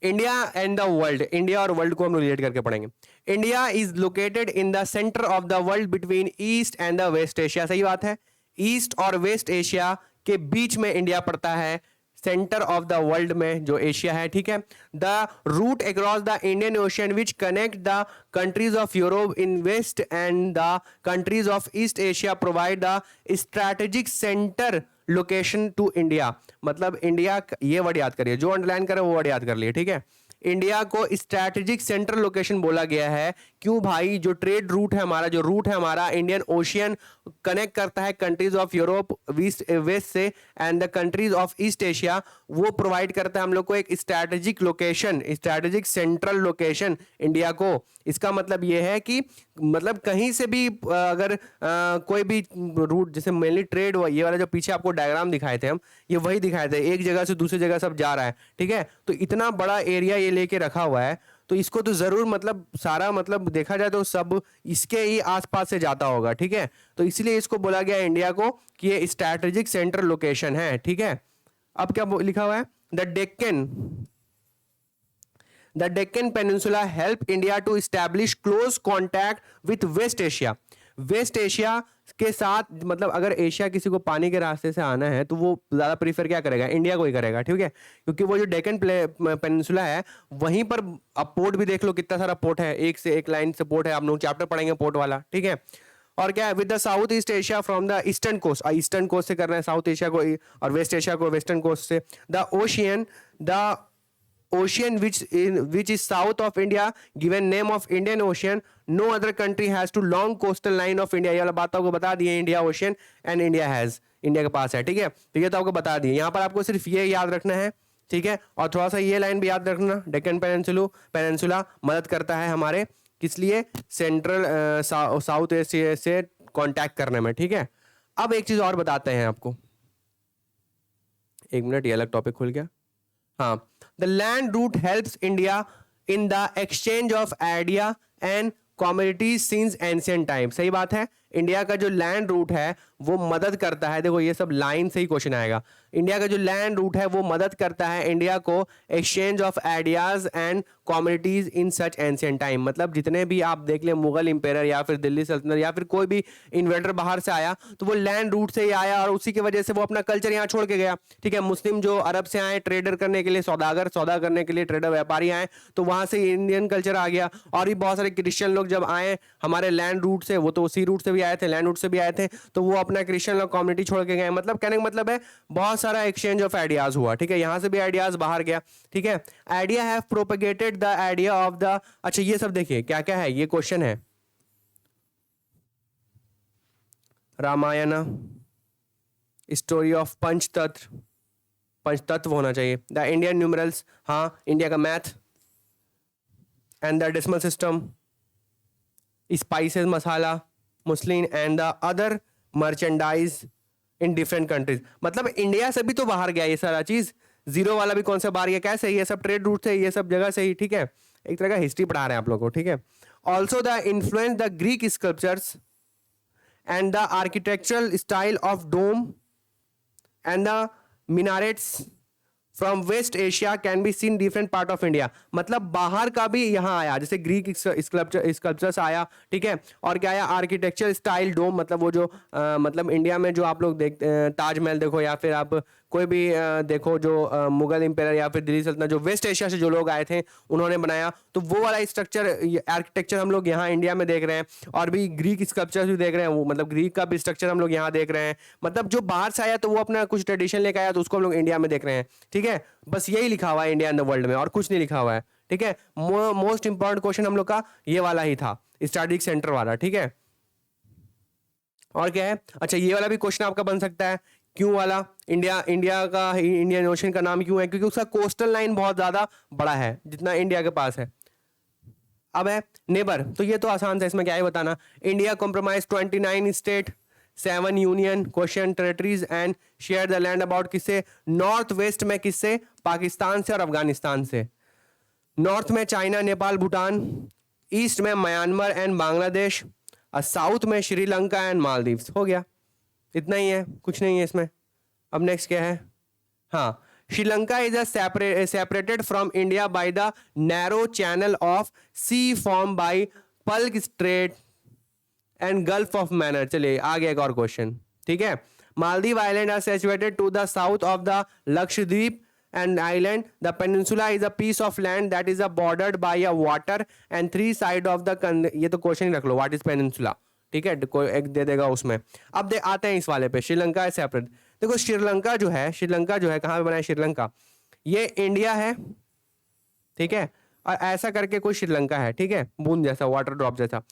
India and the world. India और वर्ल्ड को हम रिलेट करके पढ़ेंगे। India is located in the centre of the world between east and the west Asia. सही बात है, ईस्ट और वेस्ट एशिया के बीच में इंडिया पड़ता है, सेंटर ऑफ द वर्ल्ड में जो एशिया है, ठीक है। The route across the Indian ocean which connect the countries of Europe in west and the countries of east Asia provide the strategic centre location to India. मतलब India, ये word याद करिए, जो अंडरलाइन करे वो वर्ड याद कर लिए, ठीक है। इंडिया को स्ट्रैटेजिक सेंट्रल लोकेशन बोला गया है, क्यों भाई, जो ट्रेड रूट है हमारा, जो रूट है हमारा इंडियन ओशियन कनेक्ट करता है कंट्रीज ऑफ यूरोप वेस्ट से and the countries of east Asia, वो प्रोवाइड करता है हम लोग को एक strategic location, strategic central location India को। इसका मतलब ये है कि मतलब कहीं से भी अगर कोई भी रूट, जैसे मेनली ट्रेड, ये वाला जो पीछे आपको डायग्राम दिखाए थे हम, ये वही दिखाए थे, एक जगह से दूसरी जगह सब जा रहा है, ठीक है। तो इतना बड़ा एरिया ये लेके रखा हुआ है, तो इसको तो जरूर मतलब सारा मतलब देखा जाए तो सब इसके ही आसपास से जाता होगा, ठीक है। तो इसलिए इसको बोला गया इंडिया को कि ये स्ट्रैटेजिक सेंट्रल लोकेशन है, ठीक है। अब क्या लिखा हुआ है, the Deccan peninsula help India to establish close contact with west Asia. West Asia के साथ, मतलब अगर एशिया किसी को पानी के रास्ते से आना है तो वो ज्यादा प्रीफर क्या करेगा, इंडिया को ही करेगा, ठीक है। क्योंकि वो जो डेक्कन पेनिनसुला है, वहीं पर अब पोर्ट भी देख लो, कितना सारा पोर्ट है, एक से एक लाइन से पोर्ट है, आप लोग चैप्टर पढ़ेंगे पोर्ट वाला, ठीक है। और क्या है, with the south east Asia from the eastern coast, eastern coast से कर रहे हैं साउथ एशिया को, और वेस्ट एशिया को वेस्टर्न कोस्ट से। The ocean which is south of India given name of Indian Ocean, no other country has to long coastal line of India। ये वाला बात आपको बता दिए, India ocean and India has, India के पास है, ठीक है। तो ये तो आपको बता दिए, यहाँ पर आपको सिर्फ ये याद रखना है, ठीक है। और थोड़ा सा ये लाइन भी याद रखना, डेक्कन पेनिनसुला मदद करता है हमारे किस लिए, सेंट्रल साउथ एशिया से कांटेक्ट करने में, ठीक है। अब एक चीज और बताते हैं आपको, एक मिनट, ये अलग टॉपिक खुल गया। हाँ, the land route helps India in the exchange of idea and commodities since ancient time. सही बात है, इंडिया का जो लैंड रूट है वो मदद करता है, देखो ये सब लाइन से ही क्वेश्चन आएगा। इंडिया का जो लैंड रूट है वो मदद करता है इंडिया को exchange of ideas and communities in such ancient time. मतलब जितने भी आप देख ले मुगल इंपेयर या फिर दिल्ली सल्तनत या फिर कोई भी इन्वेडर बाहर से आया तो वो लैंड रूट से ही आया और उसी की वजह से वो अपना कल्चर यहाँ छोड़ के गया। ठीक है, मुस्लिम जो अरब से आए ट्रेडर करने के लिए, सौदागर सौदा करने के लिए, ट्रेडर व्यापारी आए तो वहां से इंडियन कल्चर आ गया। और भी बहुत सारे क्रिश्चियन लोग जब आए हमारे लैंड रूट से, वो तो उसी रूट से भी आए थे, लैंड रूट से भी आए थे, तो वो अपना क्रिश्चियन लोग कम्युनिटी छोड़ के गए। मतलब कहने का मतलब है बहुत सारा एक्सचेंज ऑफ आइडियाज हुआ। ठीक है, यहां से भी आइडियाज बाहर गया। ठीक है, idea have propagated the idea of the, अच्छा ये सब देखिए क्या क्या है, ये क्वेश्चन है। रामायण, स्टोरी ऑफ पंचतत्व, पंचतत्व होना चाहिए। द इंडियन न्यूमरल्स, हाँ इंडिया का math, and the decimal system, spices masala, Muslim and the other merchandise in different countries. मतलब इंडिया से भी तो बाहर गया ये सारा चीज, जीरो वाला भी कौन सा बाहर गया, कैसे, ये सब ट्रेड रूट से, ये सब जगह से ही। ठीक है, एक तरह का हिस्ट्री पढ़ा रहे हैं आप लोगों को। ठीक है, also the influence the Greek sculptures and the architectural style of dome and the minarets from west Asia can be seen different part of India. मतलब बाहर का भी यहाँ आया, जैसे ग्रीक स्कल्पचर्स आया। ठीक है, और क्या आया, आर्किटेक्चर स्टाइल डोम, मतलब वो जो मतलब इंडिया में जो आप लोग देखते ताजमहल देखो या फिर आप कोई भी देखो जो मुगल इंपेयर या फिर दिल्ली सल्तनत, जो वेस्ट एशिया से जो लोग आए थे उन्होंने बनाया, तो वो वाला स्ट्रक्चर आर्किटेक्चर हम लोग यहाँ इंडिया में देख रहे हैं। और भी ग्रीक स्कल्पचर्स भी देख रहे हैं, वो मतलब ग्रीक का भी स्ट्रक्चर हम लोग यहाँ देख रहे हैं। मतलब जो बाहर से आया तो वो अपना कुछ ट्रेडिशन लेकर आया तो उसको हम लोग इंडिया में देख रहे हैं। ठीक है, बस यही लिखा हुआ है इंडिया इन द वर्ल्ड में, और कुछ नहीं लिखा हुआ है। ठीक है, मोस्ट इंपॉर्टेंट क्वेश्चन हम लोग का ये वाला ही था, स्टैटिक सेंटर वाला। ठीक है, और क्या है, अच्छा ये वाला भी क्वेश्चन आपका बन सकता है, क्यों वाला, इंडिया का इंडियन ओशन का नाम क्यों है, क्योंकि उसका कोस्टल लाइन बहुत ज्यादा बड़ा है जितना इंडिया के पास है। अब है नेबर, तो ये तो आसान था, इसमें क्या है बताना। India compromise 29 state 7 union question territories and share the land about किससे, नॉर्थ वेस्ट में किससे, पाकिस्तान से और अफगानिस्तान से। नॉर्थ में चाइना, नेपाल, भूटान, ईस्ट में म्यांमार एंड बांग्लादेश, और साउथ में श्रीलंका एंड मालदीव्स। हो गया, इतना ही है, कुछ नहीं है इसमें। अब नेक्स्ट क्या है, हाँ, Sri Lanka is separated from India by the narrow channel of sea form by Palk Strait and Gulf of Mannar. चलिए आगे एक और क्वेश्चन। ठीक है, Maldive island are situated to the south of the Lakshadweep and island. The peninsula is a piece of land that is bordered by a water and three side of the ये तो question ही रख लो, what is peninsula. ठीक है, कोई एक दे देगा उसमें। अब आते हैं इस वाले पे, श्रीलंका है सेपरेट। देखो श्रीलंका जो है, श्रीलंका जो है कहाँ पे बना है, श्रीलंका ये इंडिया है। ठीक है, और ऐसा करके कोई श्रीलंका है। ठीक है, बूंद जैसा, वाटर ड्रॉप जैसा।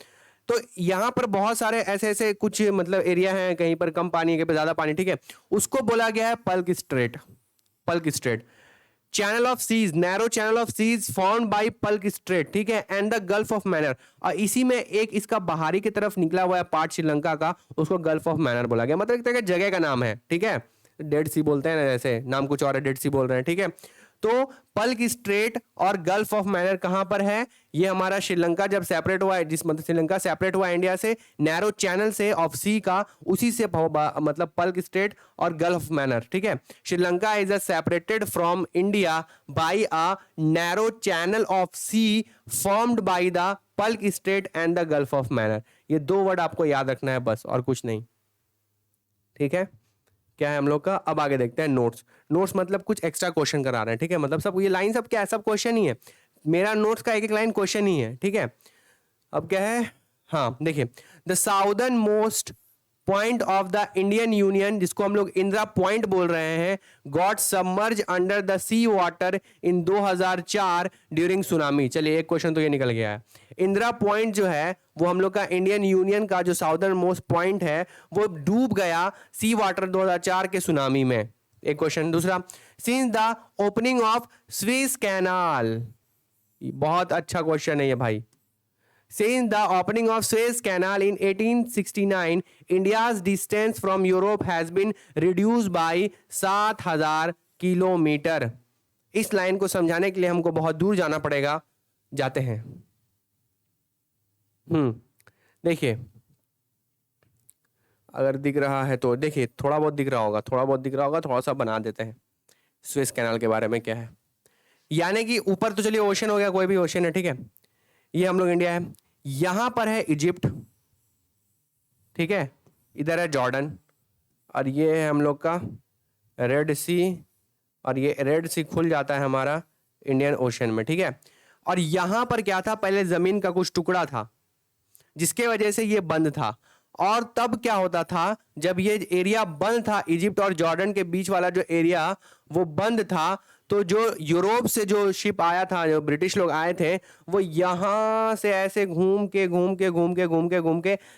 तो यहाँ पर बहुत सारे ऐसे ऐसे कुछ मतलब एरिया हैं, कहीं पर कम पानी, कहीं पर ज्यादा पानी। ठीक है, उसको बोला गया है Palk Strait, Palk Strait. Channel of seas, narrow channel of seas formed by Palk Strait. ठीक है, and the Gulf of Mannar, और इसी में एक इसका बाहरी की तरफ निकला हुआ है पार्ट श्रीलंका का, उसको गल्फ ऑफ मैनर बोला गया। मतलब एक तरह का जगह का नाम है। ठीक है, डेड सी बोलते हैं ना, जैसे नाम कुछ और है, डेड सी बोल रहे हैं। ठीक है, तो पल्क स्ट्रेट और गल्फ ऑफ मैनर कहां पर है, ये हमारा श्रीलंका जब सेपरेट हुआ है, जिस मतलब श्रीलंका सेपरेट हुआ इंडिया से नैरो चैनल से ऑफ सी का, उसी से मतलब पल्क स्ट्रेट और गल्फ ऑफ मैनर। ठीक है, Sri Lanka is separated from India by a narrow channel of sea formed by the Palk Strait and the Gulf of Mannar. ये दो वर्ड आपको याद रखना है बस, और कुछ नहीं। ठीक है, क्या है हम लोग का। अब आगे देखते हैं नोट्स। नोट्स मतलब कुछ एक्स्ट्रा क्वेश्चन करा रहे हैं। ठीक है, मतलब सब ये लाइन सब क्या है, सब क्वेश्चन ही है। मेरा नोट्स का एक एक लाइन क्वेश्चन ही है। ठीक है, अब क्या है, हाँ देखिए, the southern most point of the Indian union, जिसको हम लोग इंदिरा पॉइंट बोल रहे हैं, got submerge under the sea water in 2004 during tsunami. चलिए एक क्वेश्चन तो ये निकल गया है। इंदिरा पॉइंट जो है वो हम लोग का इंडियन यूनियन का जो साउदर्न मोस्ट पॉइंट है वो डूब गया सी वाटर 2004 के सुनामी में। एक क्वेश्चन। दूसरा, since the opening of Suez canal, बहुत अच्छा क्वेश्चन है ये भाई। Since the opening of Suez Canal in 1869, India's distance from Europe has been reduced by 7,000 kilometre. इस लाइन को समझाने के लिए हमको बहुत दूर जाना पड़ेगा, जाते हैं। देखिए अगर दिख रहा है तो देखिए, थोड़ा बहुत दिख रहा होगा, थोड़ा बहुत दिख रहा होगा, थोड़ा सा बना देते हैं। सुएज कैनाल के बारे में क्या है, यानी कि ऊपर तो चलिए ओशन हो गया, कोई भी ओशन है, ठीक है। ये हम लोग इंडिया है, यहां पर है इजिप्ट, ठीक है, इधर है जॉर्डन, और ये है हम लोग का रेड सी, और ये रेड सी खुल जाता है हमारा इंडियन ओशन में, ठीक है। और यहां पर क्या था, पहले जमीन का कुछ टुकड़ा था जिसके वजह से ये बंद था। और तब क्या होता था, जब ये एरिया बंद था, इजिप्ट और जॉर्डन के बीच वाला जो एरिया वो बंद था, तो जो यूरोप से जो शिप आया था, जो ब्रिटिश लोग आए थे, वो यहां से ऐसे घूम के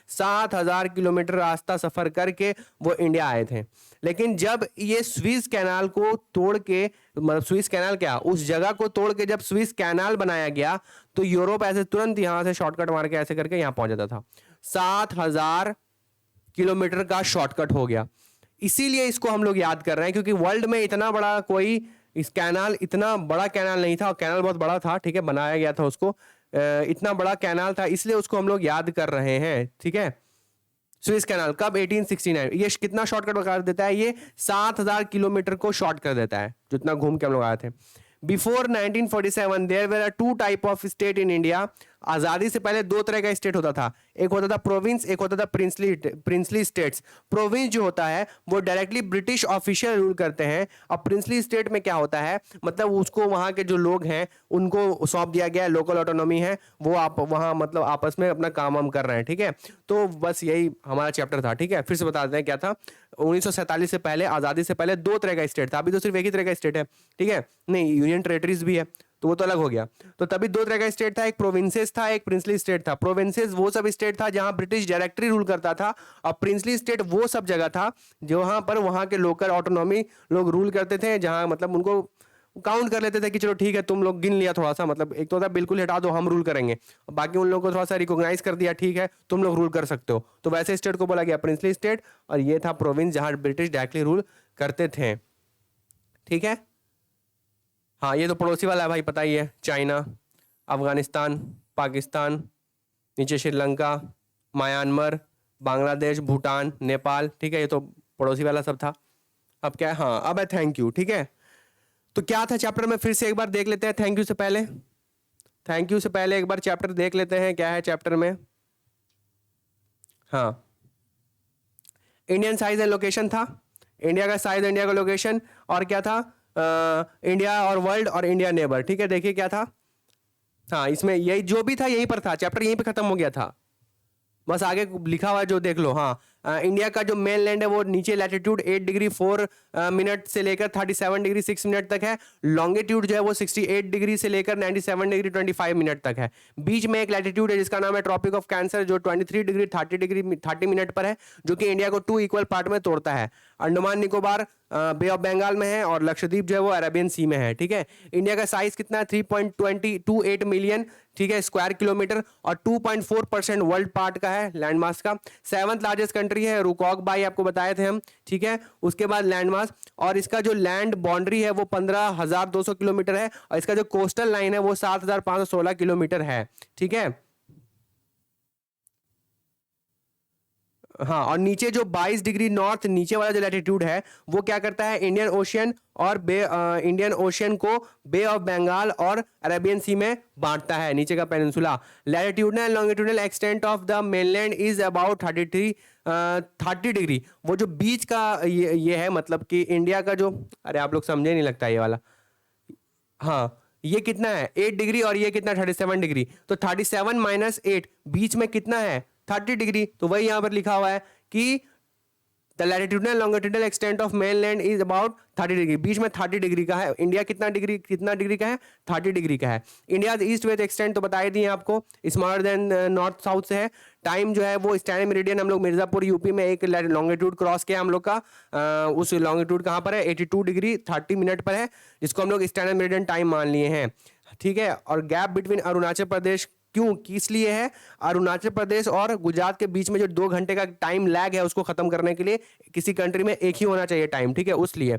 7,000 किलोमीटर रास्ता सफर करके वो इंडिया आए थे। लेकिन जब ये स्विस कैनाल को तोड़ के, मतलब स्विस कैनाल क्या, उस जगह को तोड़ के जब स्विस कैनाल बनाया गया, तो यूरोप ऐसे तुरंत यहां से शॉर्टकट मार के ऐसे करके यहां पहुंच जाता था। 7,000 किलोमीटर का शॉर्टकट हो गया। इसीलिए इसको हम लोग याद कर रहे हैं, क्योंकि वर्ल्ड में इतना बड़ा कोई इस कैनाल, इतना बड़ा कैनाल नहीं था, और कैनाल बहुत बड़ा था, ठीक है, बनाया गया था उसको, इतना बड़ा कैनाल था, इसलिए उसको हम लोग याद कर रहे हैं, ठीक है। स्विस कैनाल कब, 1869। ये कितना शॉर्टकट कर देता है, ये 7,000 किलोमीटर को शॉर्ट कर देता है, जितना घूम के हम लोग आए थे। Before 1947 there were two type of state in India. आजादी से पहले दो तरह का स्टेट होता था, एक होता था प्रोविंस, एक होता था प्रिंसली स्टेट्स। प्रोविंस जो होता है वो डायरेक्टली ब्रिटिश ऑफिशियल रूल करते हैं, और प्रिंसली स्टेट में क्या होता है, मतलब उसको वहां के जो लोग हैं उनको सौंप दिया गया, लोकल ऑटोनॉमी है, वो आप वहां मतलब आपस में अपना काम वाम कर रहे हैं, ठीक है। तो बस यही हमारा चैप्टर था, ठीक है। फिर से बता देते हैं क्या था। 1947 से पहले, आजादी से पहले दो तरह का स्टेट था, अभी तो सिर्फ एक ही तरह का स्टेट है, ठीक है, नहीं यूनियन टेरिटरीज भी है, तो वो तो अलग हो गया। तो तभी दो तरह का स्टेट था, एक प्रोविंसेस था, एक प्रिंसली स्टेट था। प्रोविंसेस वो सब स्टेट था जहां ब्रिटिश डायरेक्टली रूल करता था, और प्रिंसली स्टेट वो सब जगह था जहां पर वहां के लोकल ऑटोनॉमी लोग रूल करते थे, जहां मतलब उनको काउंट कर लेते थे कि चलो ठीक है, तुम लोग गिन लिया थोड़ा सा, मतलब एक तो था बिल्कुल हटा दो, हम रूल करेंगे, बाकी उन लोगों को थोड़ा सा रिकॉग्नाइज कर दिया, ठीक है तुम लोग रूल कर सकते हो, तो वैसे स्टेट को बोला गया प्रिंसली स्टेट, और ये था प्रोविंस जहां ब्रिटिश डायरेक्टली रूल करते थे, ठीक है। हाँ, ये तो पड़ोसी वाला है भाई, पता ही है, चाइना, अफगानिस्तान, पाकिस्तान, नीचे श्रीलंका, म्यांमार, बांग्लादेश, भूटान, नेपाल, ठीक है, ये तो पड़ोसी वाला सब था। अब क्या है, हाँ अब है थैंक यू, ठीक है। तो क्या था चैप्टर में, फिर से एक बार देख लेते हैं। थैंक यू से पहले, थैंक यू से पहले एक बार चैप्टर देख लेते हैं, क्या है चैप्टर में। हाँ, इंडियन साइज एंड लोकेशन था, इंडिया का साइज, इंडिया का लोकेशन, और क्या था, इंडिया और वर्ल्ड और इंडिया नेबर, ठीक है। देखिए क्या था, हाँ इसमें यही जो भी था यहीं पर था, चैप्टर यहीं पे खत्म हो गया था, बस आगे लिखा हुआ है जो देख लो। हाँ, इंडिया का जो मेन लैंड है वो नीचे लैटिट्यूड 8 डिग्री 4 मिनट से लेकर 37 डिग्री 6 मिनट तक है। लॉन्गिट्यूड जो है वो 68 डिग्री से लेकर 97 डिग्री 25 मिनट तक है। बीच में एक लैटिट्यूड है जिसका नाम है ट्रॉपिक ऑफ कैंसर, जो 23 डिग्री 30 मिनट पर है, जो कि इंडिया को 2 इक्वल पार्ट में तोड़ता है। अंडमान निकोबार बे ऑफ बंगाल में है, और लक्षद्वीप जो है वो अरेबियन सी में है, ठीक है। इंडिया का साइज कितना है, 3.28 मिलियन, ठीक है, स्क्वायर किलोमीटर, और 2.4% वर्ल्ड पार्ट का है लैंड मास का। 7th लार्जेस्ट कंट्री है, रुकॉक बाई आपको बताए थे हम, ठीक है। उसके बाद लैंड मास, और इसका जो लैंड बाउंड्री है वो 15,200 किलोमीटर है, और इसका जो कोस्टल लाइन है वो 7,516 किलोमीटर है, ठीक है। हाँ, और नीचे जो 22 डिग्री नॉर्थ नीचे वाला जो लैटिट्यूड है वो क्या करता है, इंडियन ओशियन और इंडियन ओशियन को बे ऑफ बंगाल और अरेबियन सी में बांटता है, नीचे का peninsula. Latitudinal longitudinal extent of the mainland is about 30 degree. वो जो बीच का ये है, मतलब कि इंडिया का जो, अरे आप लोग समझे नहीं लगता ये वाला, हाँ ये कितना है 8 डिग्री, और ये कितना 37 डिग्री, तो 37 माइनस 8, बीच में कितना है 30 डिग्री। तो वही यहां पर लिखा हुआ है कि the latitudinal longitudinal extent of mainland is about 30 degree, बीच में 30 डिग्री का है। इंडिया कितना डिग्री का है, 30 डिग्री का है। इंडिया ईस्ट वेस्ट एक्सटेंट तो बताई दी आपको, स्मॉलर देन नॉर्थ साउथ से है। टाइम जो है वो स्टैंडर्ड मेरिडियन, हम लोग मिर्जापुर यूपी में एक लॉन्गिट्यूड क्रॉस किया हम लोग का, उस लॉन्गिट्यूड कहाँ पर है, 82 डिग्री 30 मिनट पर है, जिसको हम लोग स्टैंडर्ड मेरिडियन टाइम मान लिए हैं, ठीक है। और गैप बिटवीन अरुणाचल प्रदेश क्यों, किस लिए है, अरुणाचल प्रदेश और गुजरात के बीच में जो 2 घंटे का टाइम लैग है उसको खत्म करने के लिए किसी कंट्री में एक ही होना चाहिए टाइम, ठीक है, उस लिए।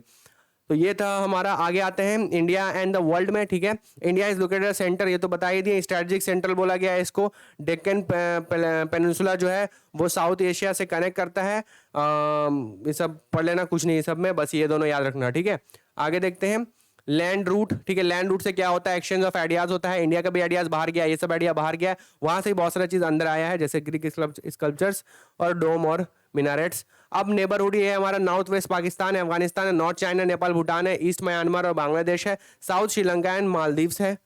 तो ये था हमारा। आगे आते हैं इंडिया एंड द वर्ल्ड में, ठीक है। इंडिया इज लोकेटेड सेंटर, ये तो बता ही दिए, स्ट्रेटेजिक सेंट्रल बोला गया है इसको। डेक्कन पेनिनसुला जो है वो साउथ एशिया से कनेक्ट करता है। ये सब पढ़ लेना, कुछ नहीं सब में, बस ये दोनों याद रखना, ठीक है। आगे देखते हैं। लैंड रूट, ठीक है, लैंड रूट से क्या होता है, एक्सचेंज ऑफ आइडियाज होता है, इंडिया का भी आइडियाज बाहर गया, ये सब आइडिया बाहर गया, वहां से बहुत सारा चीज अंदर आया है, जैसे ग्रीक स्कल्पचर्स और डोम और मिनारेट्स। अब नेबरहुड ये है हमारा, नॉर्थ वेस्ट पाकिस्तान है, अफगानिस्तान है, नॉर्थ चाइना, नेपाल, भूटान है, ईस्ट म्यांमार और बांग्लादेश है, साउथ श्रीलंका एंड मालदीव्स है।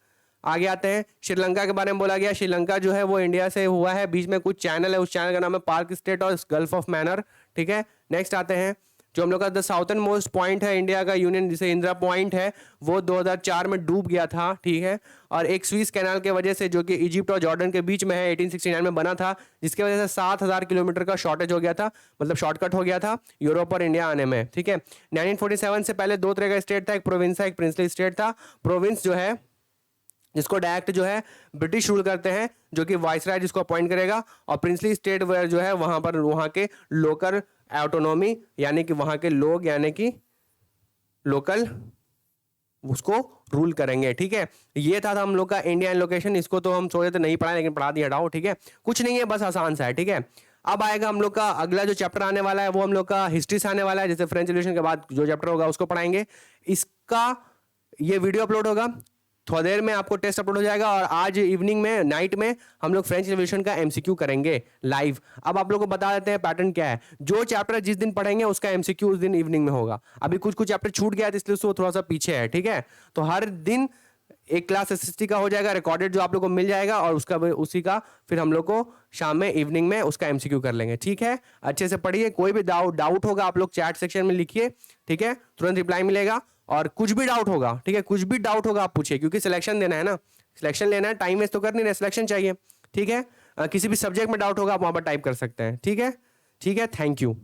आगे आते हैं, श्रीलंका के बारे में बोला गया, श्रीलंका जो है वो इंडिया से हुआ है, बीच में कुछ चैनल है, उस चैनल का नाम है पार्क स्टेट और गल्फ ऑफ मैनर, ठीक है। नेक्स्ट आते हैं, जो हम लोग का द साउथर्न मोस्ट पॉइंट है इंडिया का यूनियन, जिसे इंदिरा पॉइंट है, वो 2004 में डूब गया था, ठीक है। और एक स्विस कैनाल के वजह से, जो कि इजिप्ट और जॉर्डन के बीच में है, 1869 में बना था, जिसकी वजह से 7000 किलोमीटर का शॉर्टेज हो गया था, मतलब शॉर्टकट हो गया था यूरोप और इंडिया आने में, ठीक है। 1947 से पहले दो तरह का स्टेट था, एक प्रोविंस था, एक प्रिंसली स्टेट था। प्रोविंस जो है जिसको डायरेक्ट जो है ब्रिटिश रूल करते हैं, जो कि वाइसराय जिसको अपॉइंट करेगा, और प्रिंसली स्टेट जो है वहां पर वहां के लोकल ऑटोनॉमी, यानी कि वहां के लोग, यानी कि लोकल उसको रूल करेंगे, ठीक है। ये था हम लोग का इंडियन लोकेशन, इसको तो हम सोचे तो नहीं पढ़ा, लेकिन पढ़ा दिया, हटाओ, ठीक है। कुछ नहीं है, बस आसान सा है, ठीक है। अब आएगा हम लोग का अगला जो चैप्टर आने वाला है, वो हम लोग का हिस्ट्री से आने वाला है, जैसे फ्रेंच रिवॉल्यूशन के बाद जो चैप्टर होगा उसको पढ़ाएंगे। इसका ये वीडियो अपलोड होगा, थोड़ी देर में आपको टेस्ट अपलोड हो जाएगा, और आज इवनिंग में, नाइट में हम लोग फ्रेंच रिवॉल्यूशन का एमसीक्यू करेंगे लाइव। अब आप लोगों को बता देते हैं पैटर्न क्या है, जो चैप्टर जिस दिन पढ़ेंगे उसका एमसीक्यू उस दिन इवनिंग में होगा। अभी कुछ कुछ चैप्टर छूट गया है, इसलिए वो थोड़ा सा पीछे है, ठीक है। तो हर दिन एक क्लास एसएसटी का हो जाएगा रिकॉर्डेड, जो आप लोग को मिल जाएगा, और उसका उसी का फिर हम लोग को शाम में, इवनिंग में उसका एमसीक्यू कर लेंगे, ठीक है। अच्छे से पढ़िए, कोई भी डाउट होगा आप लोग चैट सेक्शन में लिखिए, ठीक है, तुरंत रिप्लाई मिलेगा। और कुछ भी डाउट होगा, ठीक है, कुछ भी डाउट होगा आप पूछिए, क्योंकि सिलेक्शन देना है ना, सिलेक्शन लेना है, टाइम वेस्ट तो कर नहीं रहे, सिलेक्शन चाहिए, ठीक है। किसी भी सब्जेक्ट में डाउट होगा आप वहां पर टाइप कर सकते हैं, ठीक है, ठीक है। Thank you.